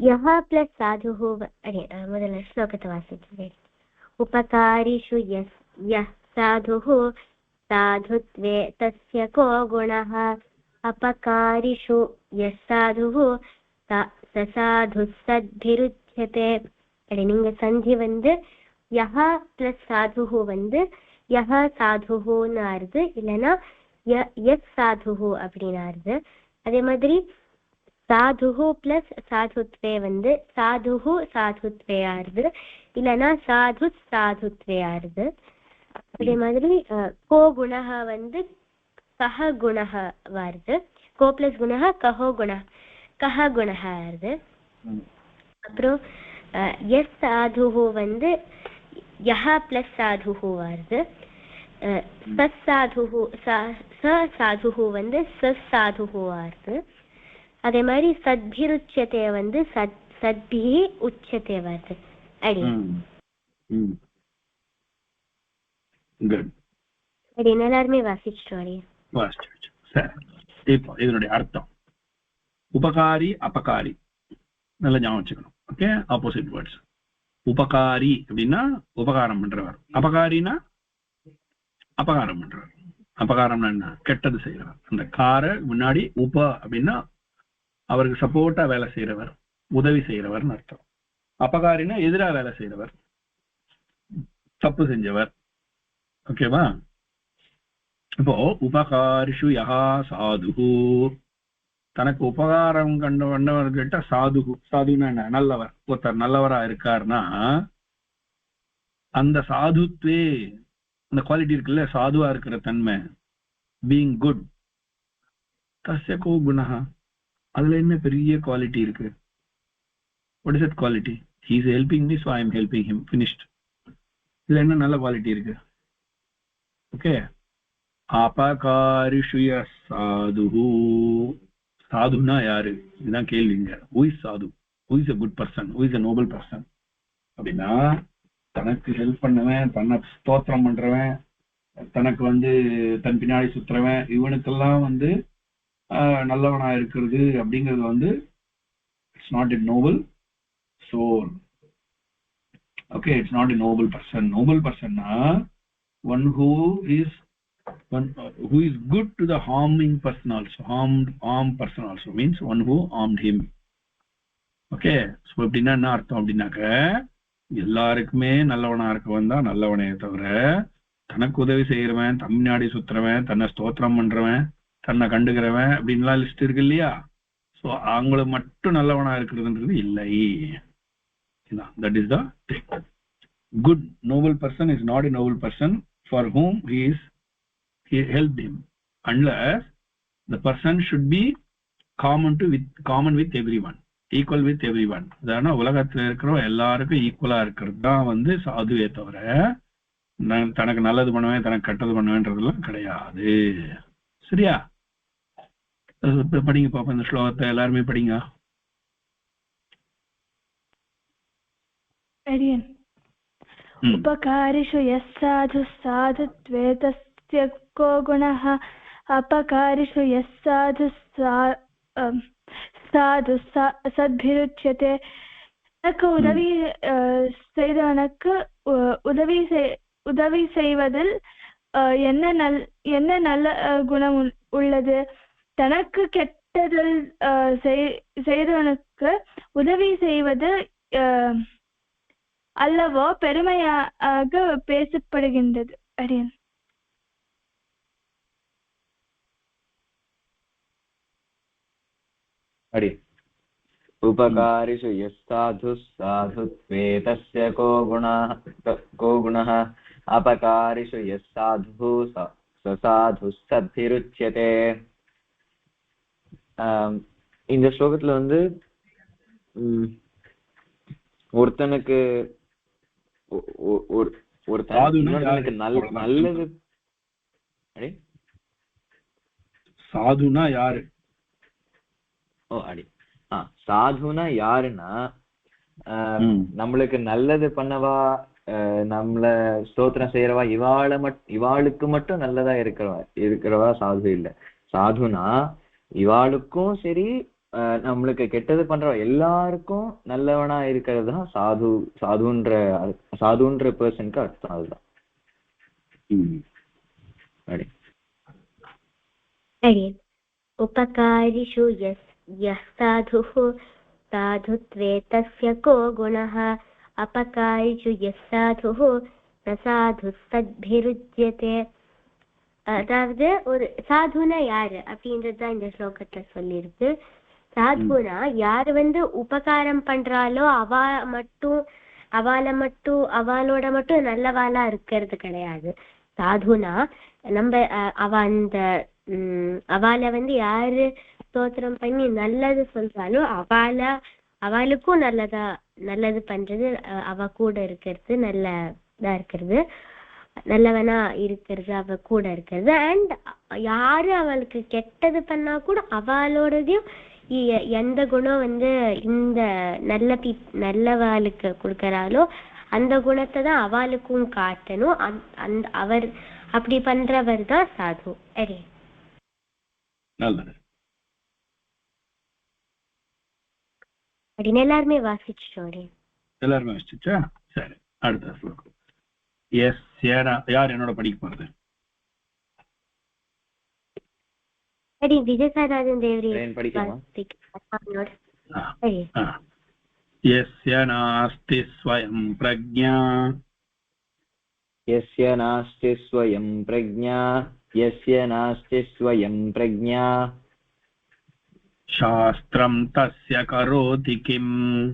யஹ பிளஸ் சாதுஹு. முதல்ல ஸ்லோகத்தை வாசிச்சு. உபகாரிஷு யஹ் சாதுஹு சாதுத்வே தஸ்ய கோ குணஹ. अपकारिषु यः साधुः ससाधुः सद्भिरुच्यते. நீங்க சந்தி வந்து யஹ பிளஸ் சாதுஹு வந்து யஹ சாதுஹுன்னு ஆறுது, இல்லைன்னா எஸ் சாதுஹு அப்படின்னு ஆறுது. அதே மாதிரி சாதுஹு பிளஸ் சாதுத்வே வந்து சாதுஹு சாதுத்வே ஆறுது, இல்லைன்னா சாது சாதுத்வே ஆறுது. அதே மாதிரி கோ குணஹ வந்து கஹ குணஹ வருது. கோ பிளஸ் குணஹ கஹோ குணஹ, கஹ குணஹ வருது. அப்புறம் எஸ் சாதுஹு வந்து யஹ பிளஸ் சாதுஹு வருது. சஸ் சாதுஹு ச சாதுஹு வந்து சஸ் சாதுஹு வருது. அதே மாதிரி சத்பிருச்சதே வந்து சத்பி உச்சதே வருது. அப்படின்னு எல்லாருமே வாசிச்சிட்டோம். இப்போ இதனுடைய அர்த்தம் உபகாரி அபகாரி நல்லா ஞாபகம் வச்சுக்கணும். Okay, opposite words. உபகாரி அப்படின்னா உபகாரம் பண்றவர், அபகாரினா அபகாரம் பண்றவர். அபகாரம்னா என்ன? கெட்டது செய்யறவர். அந்த கார முன்னாடி உப அப்படின்னா அவருக்கு சப்போர்ட்டா வேலை செய்யறவர், உதவி செய்யறவர்னு அர்த்தம். அபகாரினா எதிரா வேலை செய்யறவர், தப்பு செஞ்சவர். ஓகேவா? இப்போ உபகாரிஷு யஹா சாதுஹு, தனக்கு உபகாரம் கண்டவர்கிட்ட சாதுஹு. சாதுன்னா என்ன? நல்லவர். ஒருத்தர் நல்லவரா இருக்காருன்னா அந்த சாதுத்வே, அந்த குவாலிட்டி இருக்குல்ல, சாதுவா இருக்கிற தன்மை, பீயிங் குட், தஸ்ய கோ குணஹா, அதுல என்ன பெரிய குவாலிட்டி இருக்கு? What is that quality? He is helping me, so I am helping him. Finished. இதுல என்ன நல்ல குவாலிட்டி இருக்கு? ஓகே. அபகாரிஷு யஹ் சாதுஹு, சாதுனா யாரு? இதுதான் கேள்விங்க. ஹூ இஸ் சாது? Who is a good person? Who is a noble person? அப்படின்னா தனக்கு ஹெல்ப் பண்ணவன், தன்னை ஸ்தோத்திரம் பண்றவன், தனக்கு தன் பின்னாடி சுத்துறவன், இவனுக்கெல்லாம் நல்லவனா இருக்கிறது அப்படிங்கிறது it's not a noble soul. Okay, it's not a noble person. Noble பர்சன்னா one who is good to the harming person also, harmed person also, means one who harmed him. Okay, so அப்படின்னா என்ன அர்த்தம் அப்படின்னாக்க, எல்லாருக்குமே நல்லவனா இருக்கவன் தான் நல்லவனே தவிர தனக்கு உதவி செய்யறவன், தமிழ்நாடி சுத்துறவன், தன்னை ஸ்தோத்திரம் பண்றவன், தன்னை கண்டுக்கிறவன் அப்படின்லாம் லிஸ்ட் இருக்கு இல்லையா? ஸோ அவங்களுக்கு மட்டும் நல்லவனா இருக்கிறதுன்றது இல்லை. That is the thing. Good noble person is not a noble person for whom he helped him, unless the person should be common with everyone, equal with everyone. அதனால உலகத்துல இருக்கிற எல்லாருக்கும் ஈக்குவலா இருக்கிறது தான் சாதுவே தவிர தனக்கு நல்லது பண்ணுவேன் தனக்கு கெட்டது பண்ணுவேன்றதெல்லாம் கிடையாது. சரியா? படிங்க பாப்பா இந்த ஸ்லோகத்தை, எல்லாருமே படிங்க. उपकारिषु यः साधुः साधुत्वे तस्य को गुणः, अपकारिषु यः साधुः सद्भिरुच्यते. எனக்கு உதவி செய்தவனுக்கு உதவி செய்வதில் என்ன நல்ல குணம் உள்ளது? தனக்கு கெட்டதில் செய்தவனுக்கு உதவி செய்வது அல்லவோ பெருமையாக பேசப்படுகின்றது. அரியன். அடி उपकारिषु यः साधुः साधुत्वे तस्य को गुणः, अपकारिषु यः साधुः ससाधुः सद्भिरुच्यते. இந்த ஸ்லோகத்துல ஒருத்தனுக்கு நல்லது. சாதுனா யாரு? சாதுனா யாருன்னா நம்மளுக்கு நல்லது பண்ணவா, நம்மள ஸ்தோத்திரம் செய்யறவா, இவாளுக்கு மட்டும் நல்லதா இருக்கிறவா சாது இல்ல. சாதுனா இவாளுக்கும் சரி, நம்மளுக்கு கெட்டது பண்றவா எல்லாருக்கும் நல்லவனா இருக்கிறது தான் சாதுன்ற பர்சனுக்கு அர்த்தம். அதுதான். उपकारिषु यः साधुः साधुत्वे तस्य को गुणः, अपकारिषु यः साधुः न साधुः सद्भिरुच्यते. அதாவது ஒரு சாதுனா யாரு அப்படின்றதுதான் இந்த ஸ்லோகத்துல சொல்லியிருக்கு. சாதுனா யாரு உபகாரம் பண்றாலோ அவளோட மட்டும் நல்லவாளா இருக்கிறது கிடையாது. சாதுனா நம்ம அவளை யாரு ஸ்தோத்திரம் பண்ணி நல்லது சொல்றாலோ அவளுக்கும் நல்லது பண்றது, அவ கூட இருக்கிறது, நல்லதா இருக்கிறது, நல்லவனா இருக்கிறது, அவ கூட இருக்கிறது. அண்ட் யாரு அவளுக்கு கெட்டது பண்ணா கூட அவளோடதையும் எந்த குணம் இந்த நல்லவாளுக்கு கொடுக்கறாலோ அந்த குணத்தை தான் அவளுக்கும் காட்டணும். அவர் அப்படி பண்றவர் தான் சாது. அப்படின்னு எல்லாருமே வாசிச்சோம். எல்லாருமே வாசிச்சா சரி. அடுத்த ஸ்லோகம். யார் என்னோட படிக்க போறது? விஜயசாராஜன் தேவரி यस्य नास्ति स्वयं प्रज्ञा, यस्य नास्ति स्वयं प्रज्ञा, यस्य नास्ति स्वयं प्रज्ञा, शास्त्रं तस्य करोति किम्,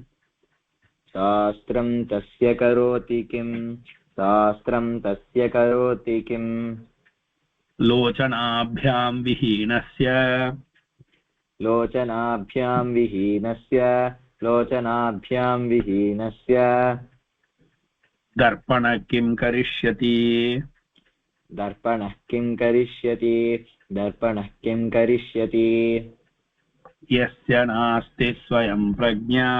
शास्त्रं तस्य करोति किम्, शास्त्रं तस्य करोति किम्, लोचनाभ्यां विहीनस्य, लोचनाभ्यां विहीनस्य, लोचनाभ्यां विहीनस्य, दर्पणः किं करिष्यति, दर्पणः किं करिष्यति, दर्पणः किं करिष्यति, यस्य नास्ति स्वयं प्रज्ञा,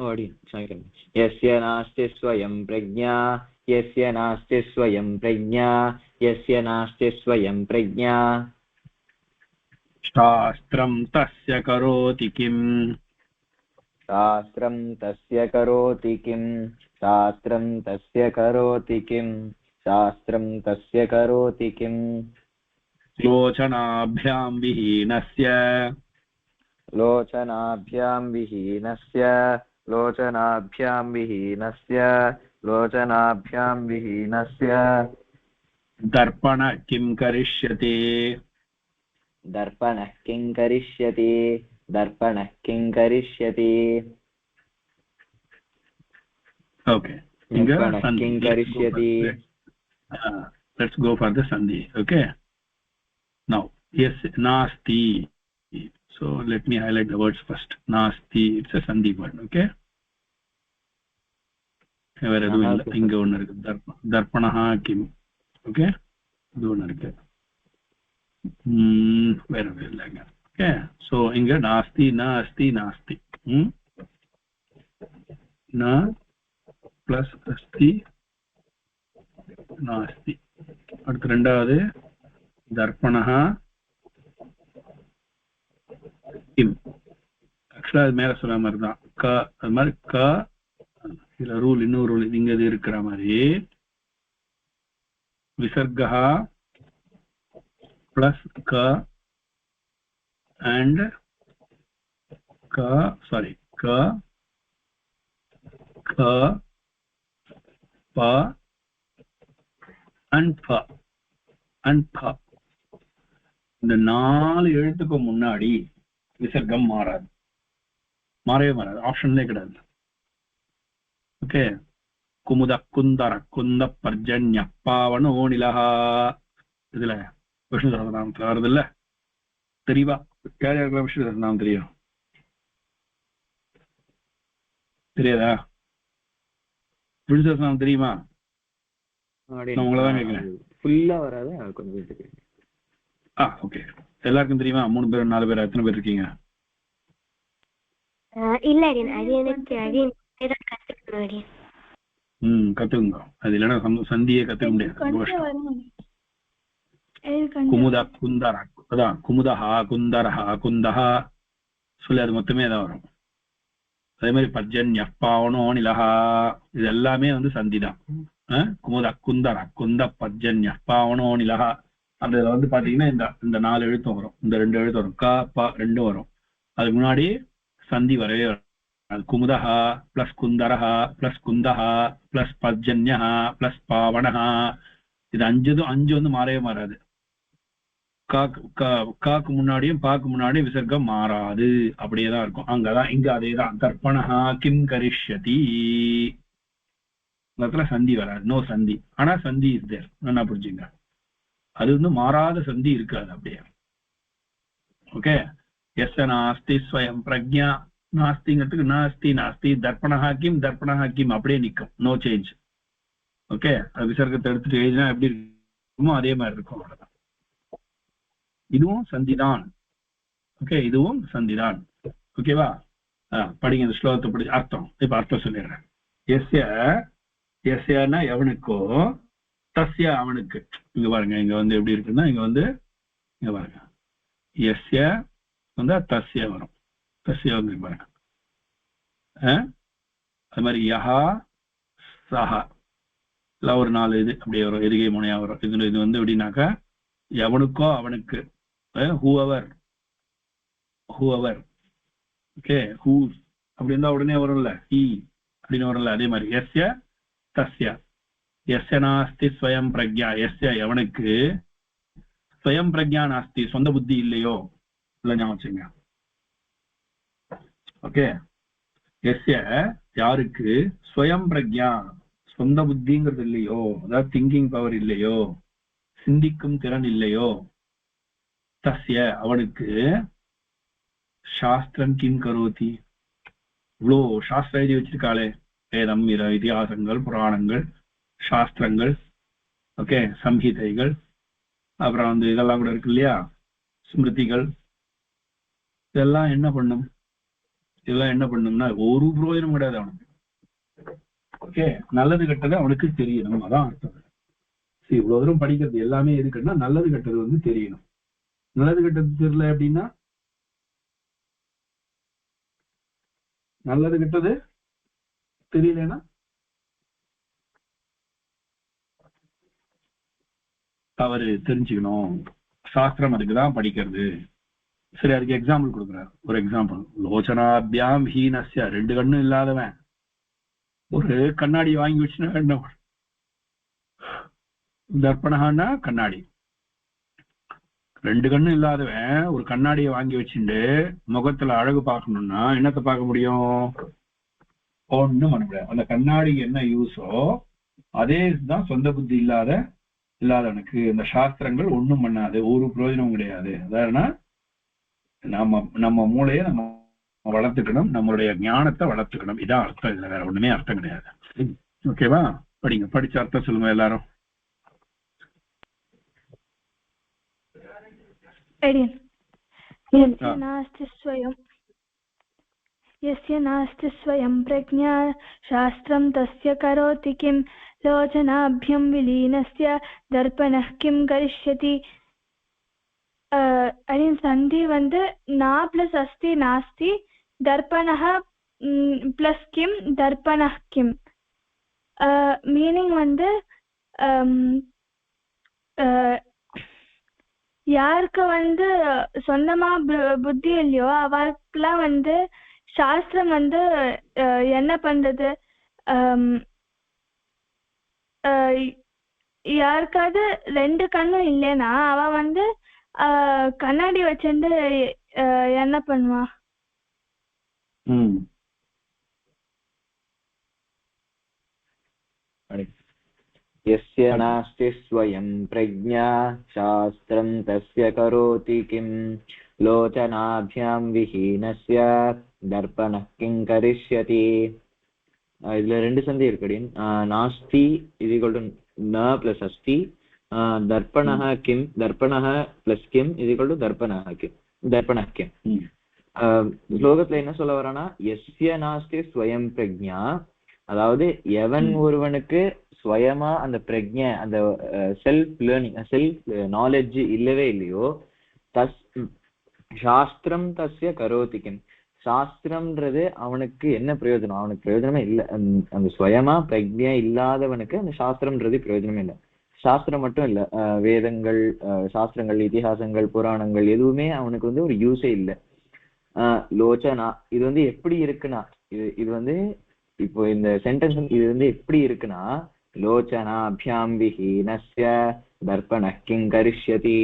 यस्य नास्ति स्वयं प्रज्ञा यस्य नास्ति स्वयं प्रज्ञा यस्य नास्ति स्वयं प्रज्ञा शास्त्रं तस्य करोति किम् शास्त्रं तस्य करोति किम् शास्त्रं तस्य करोति किम् शास्त्रं तस्य करोति किम् लोचनाभ्यां विहीनस्य लोचनाभ्यां विहीनस्य लोचनाभ्यां विहीनस्य लोचनाभ्यां विहीनस्य दर्पण किं करिष्यति दर्पणः किं करिष्यति दर्पणः किं करिष्यति okay दर्पणः किं करिष्यति let's go for the sandhi. Okay, now yes nasti, so let me highlight the words first. Nasti, it's a sandhi word. Okay, வேற எதுவும் இல்லை. இங்க ஒண்ணு இருக்கு, தர்ப்பணஹா கிம். ஓகே, இது ஒண்ணு இருக்கு, வேற இல்லைங்க. ஓகே, சோ இங்க நாஸ்தி நாஸ்தி நாஸ்தி, ந பிளஸ் அஸ்தி நாஸ்தி. அடுத்து ரெண்டாவது தர்ப்பணஹா கிம். ஆக்சுவலா அது மேல சொல்ற மாதிரி தான், க அது மாதிரி க. இதுல ரூல், இன்னொரு ரூல் இங்க இது இருக்கிற மாதிரி, விசர்கா பிளஸ் க அண்ட் க, சாரி க க ப அண்ட் ப அண்ட் ப. இந்த 4 எழுத்துக்கு முன்னாடி விசர்க்கம் மாறாது, மாறவே மாறாது, ஆப்ஷன்லே கிடையாது. ஓகே, குமுத குந்தர குந்த பர்ஜன்ய பாவனோ நிலஹா. இதுல விஷ்ணு சஹஸ்ரநாமத்துல வருது இல்ல, தெரியுமா? யார் யாருக்கெல்லாம் விஷ்ணு சஹஸ்ரநாமம் தெரியும்? தெரியாதா? விஷ்ணு சஹஸ்ரநாமம் தெரியுமா? நான் உங்களதான் கேட்கிறேன். ஃபுல்லா வராது, கொஞ்சம். ஓகே, எல்லாருக்கும் தெரியுமா? 3 பேர் 4 பேர் எத்தனை பேர் இருக்கீங்க? இல்ல அது எனக்கு கத்துக்குங்க. அது இல்லைன்னா சந்தியே கத்துக்க முடியாது. குமுத குந்தர, அதான் குமுதஹா குந்தரஹா குந்தஹா சொல்லி அது மொத்தமே தான் வரும். அதே மாதிரி பர்ஜன்ய பாவனோ நிலஹா, இது எல்லாமே சந்தி தான். குமுத குந்தர குந்த பர்ஜன்ய பாவனோ நிலஹா. அந்த பாத்தீங்கன்னா இந்த 4 எழுத்தும் வரும், இந்த 2 எழுத்து வரும், க ப 2 வரும். அதுக்கு முன்னாடி சந்தி வரவே வரும். குமுதஹா பிளஸ் குந்தரஹா பிளஸ் குந்தஹா பிளஸ் பர்ஜன்யஹா பிளஸ் பாவனஹா. இது 5 மாறவே மாறாது. காக்கு முன்னாடியும் பாக்கு முன்னாடியும் விசர்க்கம் மாறாது, அப்படியேதான் இருக்கும். அங்கதான் இங்க அதேதான். தர்ப்பணஹா கிம் கரிஷ்யதி, சந்தி வராது, நோ சந்தி. ஆனா சந்தி இஸ் தேர், என்ன புரிஞ்சுங்க. அது மாறாத சந்தி இருக்காது அப்படியே. ஓகே, எஸ் நாஸ்தி ஸ்வயம் பிரக்ஞா, நாஸ்திங்கிறதுக்கு நாஸ்தி நாஸ்தி, தர்ப்பணஹா கிம் தர்ப்பணஹா கிம் அப்படியே நிற்கும், நோ சேஞ்ச். ஓகே, அது விசர்க்கத்தை எடுத்துட்டு எழுதினா எப்படி இருக்குமோ அதே மாதிரி இருக்கும், அவ்வளவுதான். இதுவும் சந்திதான். ஓகே, இதுவும் சந்திதான். ஓகேவா? படிங்க இந்த ஸ்லோகத்தை படி அர்த்தம். இப்ப அர்த்தம் சொல்லிடுறேன். எஸ்ய, எஸ்யன்னா எவனுக்கோ, தஸ்ய அவனுக்கு. இங்க பாருங்க, இங்க எப்படி இருக்குன்னா, இங்க பாருங்க, எஸ்ய தஸ்ய வரும், தஸ்ய பாருங்க. அது மாதிரி யஹா சஹா எல்லாம் ஒரு 4 இது அப்படியே வரும், எதுகை முனையா வரும். இது எப்படின்னாக்கா எவனுக்கோ அவனுக்கு, whoever, ஓகே, whose அப்படி இருந்தா உடனே வரும்ல, he அப்படின்னு வரும்ல. அதே மாதிரி எஸ்ய தஸ்ய, எஸ்ய நாஸ்தி ஸ்வயம் பிரக்ஞா, எஸ்ய எவனுக்கு ஸ்வயம் பிரக்ஞா நாஸ்தி சொந்த புத்தி இல்லையோ, இல்ல ஞாபகம் வச்சுங்க. ஓகே, எஸ்ய யாருக்கு ஸ்வயம் பிரக்ஞா சொந்த புத்திங்கிறது இல்லையோ, அதாவது திங்கிங் பவர் இல்லையோ, சிந்திக்கும் திறன் இல்லையோ, தஸ்ய அவனுக்கு சாஸ்திரம் கிம் கரோதி, இவ்வளோ சாஸ்திரம் எழுதி வச்சிருக்காளே, வேதம் இதிகாசங்கள் புராணங்கள் சாஸ்திரங்கள், ஓகே, சம்ஹிதைகள், அப்புறம் இதெல்லாம் கூட இருக்கு இல்லையா, ஸ்மிருதிகள், இதெல்லாம் என்ன பண்ணும்? இதெல்லாம் என்ன பண்ணும்னா ஒரு பிரயோஜனம் கிடையாது அவனுக்கு. ஓகே, நல்லது கெட்டது அவனுக்கு தெரியணும், அதான் அர்த்தம். சரி, இவ்வளவு தூரம் படிக்கிறது எல்லாமே எதுக்குன்னா நல்லது கெட்டது வந்து தெரியணும். நல்லது கெட்டது தெரியல அப்படின்னா, நல்லது கெட்டது தெரியலன்னா அவரு தெரிஞ்சுக்கணும். சாஸ்திரம் அதுக்குதான் படிக்கிறது. சரி, அதுக்கு எக்ஸாம்பிள் கொடுக்குறாரு. ஒரு எக்ஸாம்பிள், லோச்சனாபியாம் ஹீனஸ்ய, 2 கண்ணும் இல்லாதவன் ஒரு கண்ணாடி வாங்கி வச்சுன்னா என்ன, தர்ப்பணான்னா கண்ணாடி. 2 கண்ணும் இல்லாதவன் ஒரு கண்ணாடியை வாங்கி வச்சுட்டு முகத்துல அழகு பார்க்கணும்னா என்னத்தை பார்க்க முடியும்? ஒண்ணும் பண்ண முடியாது. அந்த கண்ணாடிக்கு என்ன யூஸோ அதே தான் சொந்த புத்தி இல்லாதவனுக்கு இந்த சாஸ்திரங்கள் ஒண்ணும் பண்ணாது, ஒரு பிரயோஜனமும் கிடையாது. அதாவதுனா நம்ம மூளையை நம்ம வளர்த்துக்கணும், நம்மளுடைய ஞானத்தை வளர்த்துக்கணும், இதான் அர்த்தம். இதுல வேற ஒண்ணுமே அர்த்தம் கிடையாது. ஓகேவா? படிங்க, படிச்ச அர்த்தம் சொல்லுங்க எல்லாரும். यस्य नास्ति स्वयं प्रज्ञा शास्त्रं तस्य करोति किं लोचनाभ्यं विलीनस्य दर्पणः किं करिष्यति. अनेन सन्धि வந்து ना प्लस अस्ति नास्ति, दर्पणः प्लस किं दर्पणः किं. மீனிங் வந்து யாருக்கு வந்து சொந்தமா புத்தி இல்லையோ அவருக்குலாம் வந்து சாஸ்திரம் வந்து என்ன பண்றது, யாருக்காவது 2 கண்ணும் இல்லைன்னா அவன் வந்து கண்ணாடி வச்சுட்டு என்ன பண்ணுவான்? यस्य नास्ति स्वयं प्रज्ञा शास्त्रं तस्य करोति किं लोचनाभ्यां विहीनस्य दर्पणः किं करिष्यति. இதுல 2 சந்தி இருக்குடி. நாஸ்தி இது ஈக்குவல் டு ந பிளஸ் அஸ்தி, தர்ப்பணः கிம், தர்ப்பணः பிளஸ் கிம் இது ஈக்குவல் டு தர்ப்பணः கிம், தர்ப்பணः கிம். ஸ்லோகத்துல என்ன சொல்ல வரானா, எஸ்ய நாஸ்தி ஸ்வயம் பிரஜ்ஞா, அதாவது எவன் ஒருவனுக்கு ஸ்வயமா அந்த பிரஜ்ஞை, அந்த செல்ஃப் லேர்னிங், செல்ஃப் நாலேஜ் இல்லவே இல்லையோ, சாஸ்திரம் தஸ்ய கரோதி கிம், சாஸ்திரம்ன்றது அவனுக்கு என்ன பிரயோஜனம்? அவனுக்கு பிரயோஜனமே இல்லை. அந்த ஸ்வயமா பிரஜ்ஞை இல்லாதவனுக்கு அந்த சாஸ்திரம்ன்றது பிரயோஜனமே இல்லை. சாஸ்திரம் மட்டும் இல்லை, வேதங்கள், சாஸ்திரங்கள், இதிகாசங்கள், புராணங்கள் எதுவுமே அவனுக்கு வந்து ஒரு யூஸே இல்லை. லோச்சனா இது வந்து எப்படி இருக்குன்னா, இது வந்து இப்போ இந்த சென்டென்ஸ் இது வந்து எப்படி இருக்குன்னா, லோச்சனாபியாம் விஹீனஸ்ய தர்ப்பணः கிம் கரிஷ்யதி.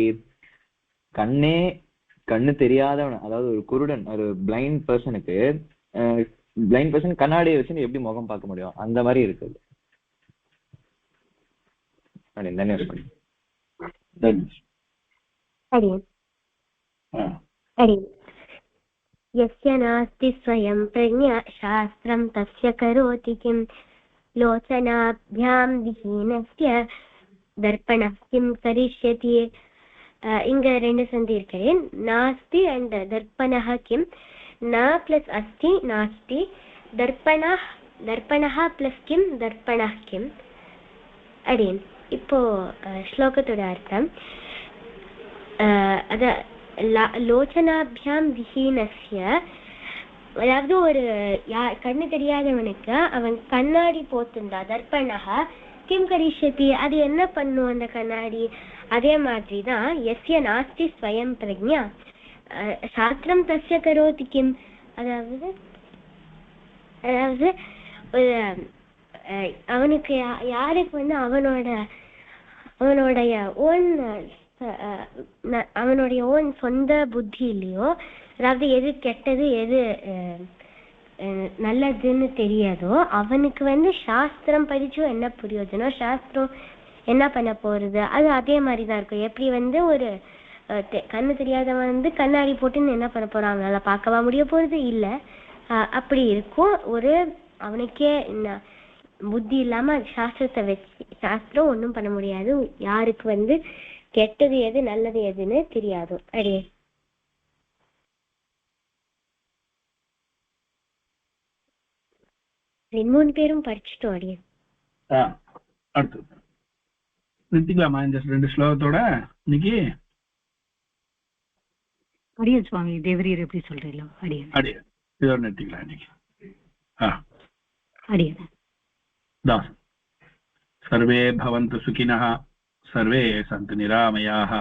கண்ணு தெரியாதவன், அதாவது ஒரு குருடன், ஒரு பிளைண்ட் பர்சனுக்கு, பிளைண்ட் பர்சன் கண்ணாடியை வச்சு எப்படி முகம் பார்க்க முடியும்? அந்த மாதிரி இருக்குது. यस्य नास्ति स्वयं प्रज्ञा शास्त्रं तस्य करोति किं लोचनाभ्यां विहीनस्य दर्पणः किं करिष्यति. இங்க 2 சந்தி இருக்கிறேன். நாஸ்தி அண்ட் தர்ப்பணः கிம், ந பிளஸ் அஸ்தி நாஸ்தி, தர்ப்பணः பிளஸ் கிம் தர்ப்பணः கிம். அடியன் இப்போ ஸ்லோகத்தோட அர்த்தம், அத லோச்சனாபியாம் விஹீனஸ்ய, அதாவது ஒரு கண்ணு தெரியாதவனுக்கு அவன் கண்ணாடி போத்திருந்தா, தர்ப்பணः கிம் கரிஷ்யதி, அது என்ன பண்ணும் அந்த கண்ணாடி? அதே மாதிரி தான் எஸ்ய நாஸ்தி ஸ்வயம் பிரஜ்ஞா சாஸ்திரம் தஸ்ய கரோதி கிம், அதாவது அவனுக்கு யாருக்கு வந்து அவனுடைய ஓன் சொந்த புத்தி இல்லையோ, அதாவது எது கெட்டது எது நல்லதுன்னு தெரியாதோ அவனுக்கு வந்து சாஸ்திரம் படிச்சும் என்ன பிரயோஜனம், சாஸ்திரம் என்ன பண்ண போறது? அது அதே மாதிரிதான் இருக்கும். எப்படி வந்து ஒரு கண்ணு தெரியாதவன் வந்து கண்ணாடி போட்டுன்னு என்ன பண்ண போறான்? அவனால பார்க்கவா முடிய போறது? இல்லை. அப்படி இருக்கும். ஒரு அவனுக்கே புத்தி இல்லாம சாஸ்திரத்தை வச்சு சாஸ்திரம் ஒன்றும் பண்ண முடியாது. யாருக்கு வந்து கெட்டது எது நல்லது எதுன்னு தெரியாது. அடியே மூணு பேரும் படிச்சுட்டோம் அடியன். அடுத்து நிறுத்திக்கலாமா இந்த 2 ஸ்லோகத்தோட இன்னைக்கு? அடியன் சுவாமி தேவரீர் எப்படி சொல்றீங்களோ அடியன். அடியன் இதோட நிறுத்திக்கலாம் இன்னைக்கு. அடியன். दास सर्वे भवन्तु सुखिनः, सर्वे सन्तु निरामयाः,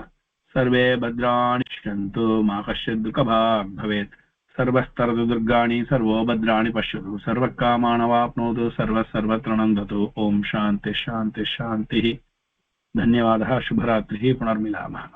सर्वे भद्राणि पश्यन्तु मा कश्चित् दुःखभाग् भवेत्, सर्वस्तरतु दुर्गाणि सर्वो भद्राणि पश्यतु, सर्वकामानवाप्नोतु, सर्वत्र नन्दतु. ओम शान्ति शान्ति शान्तिः. धन्यवादः. शुभरात्रिः. पुनर्मिलामः.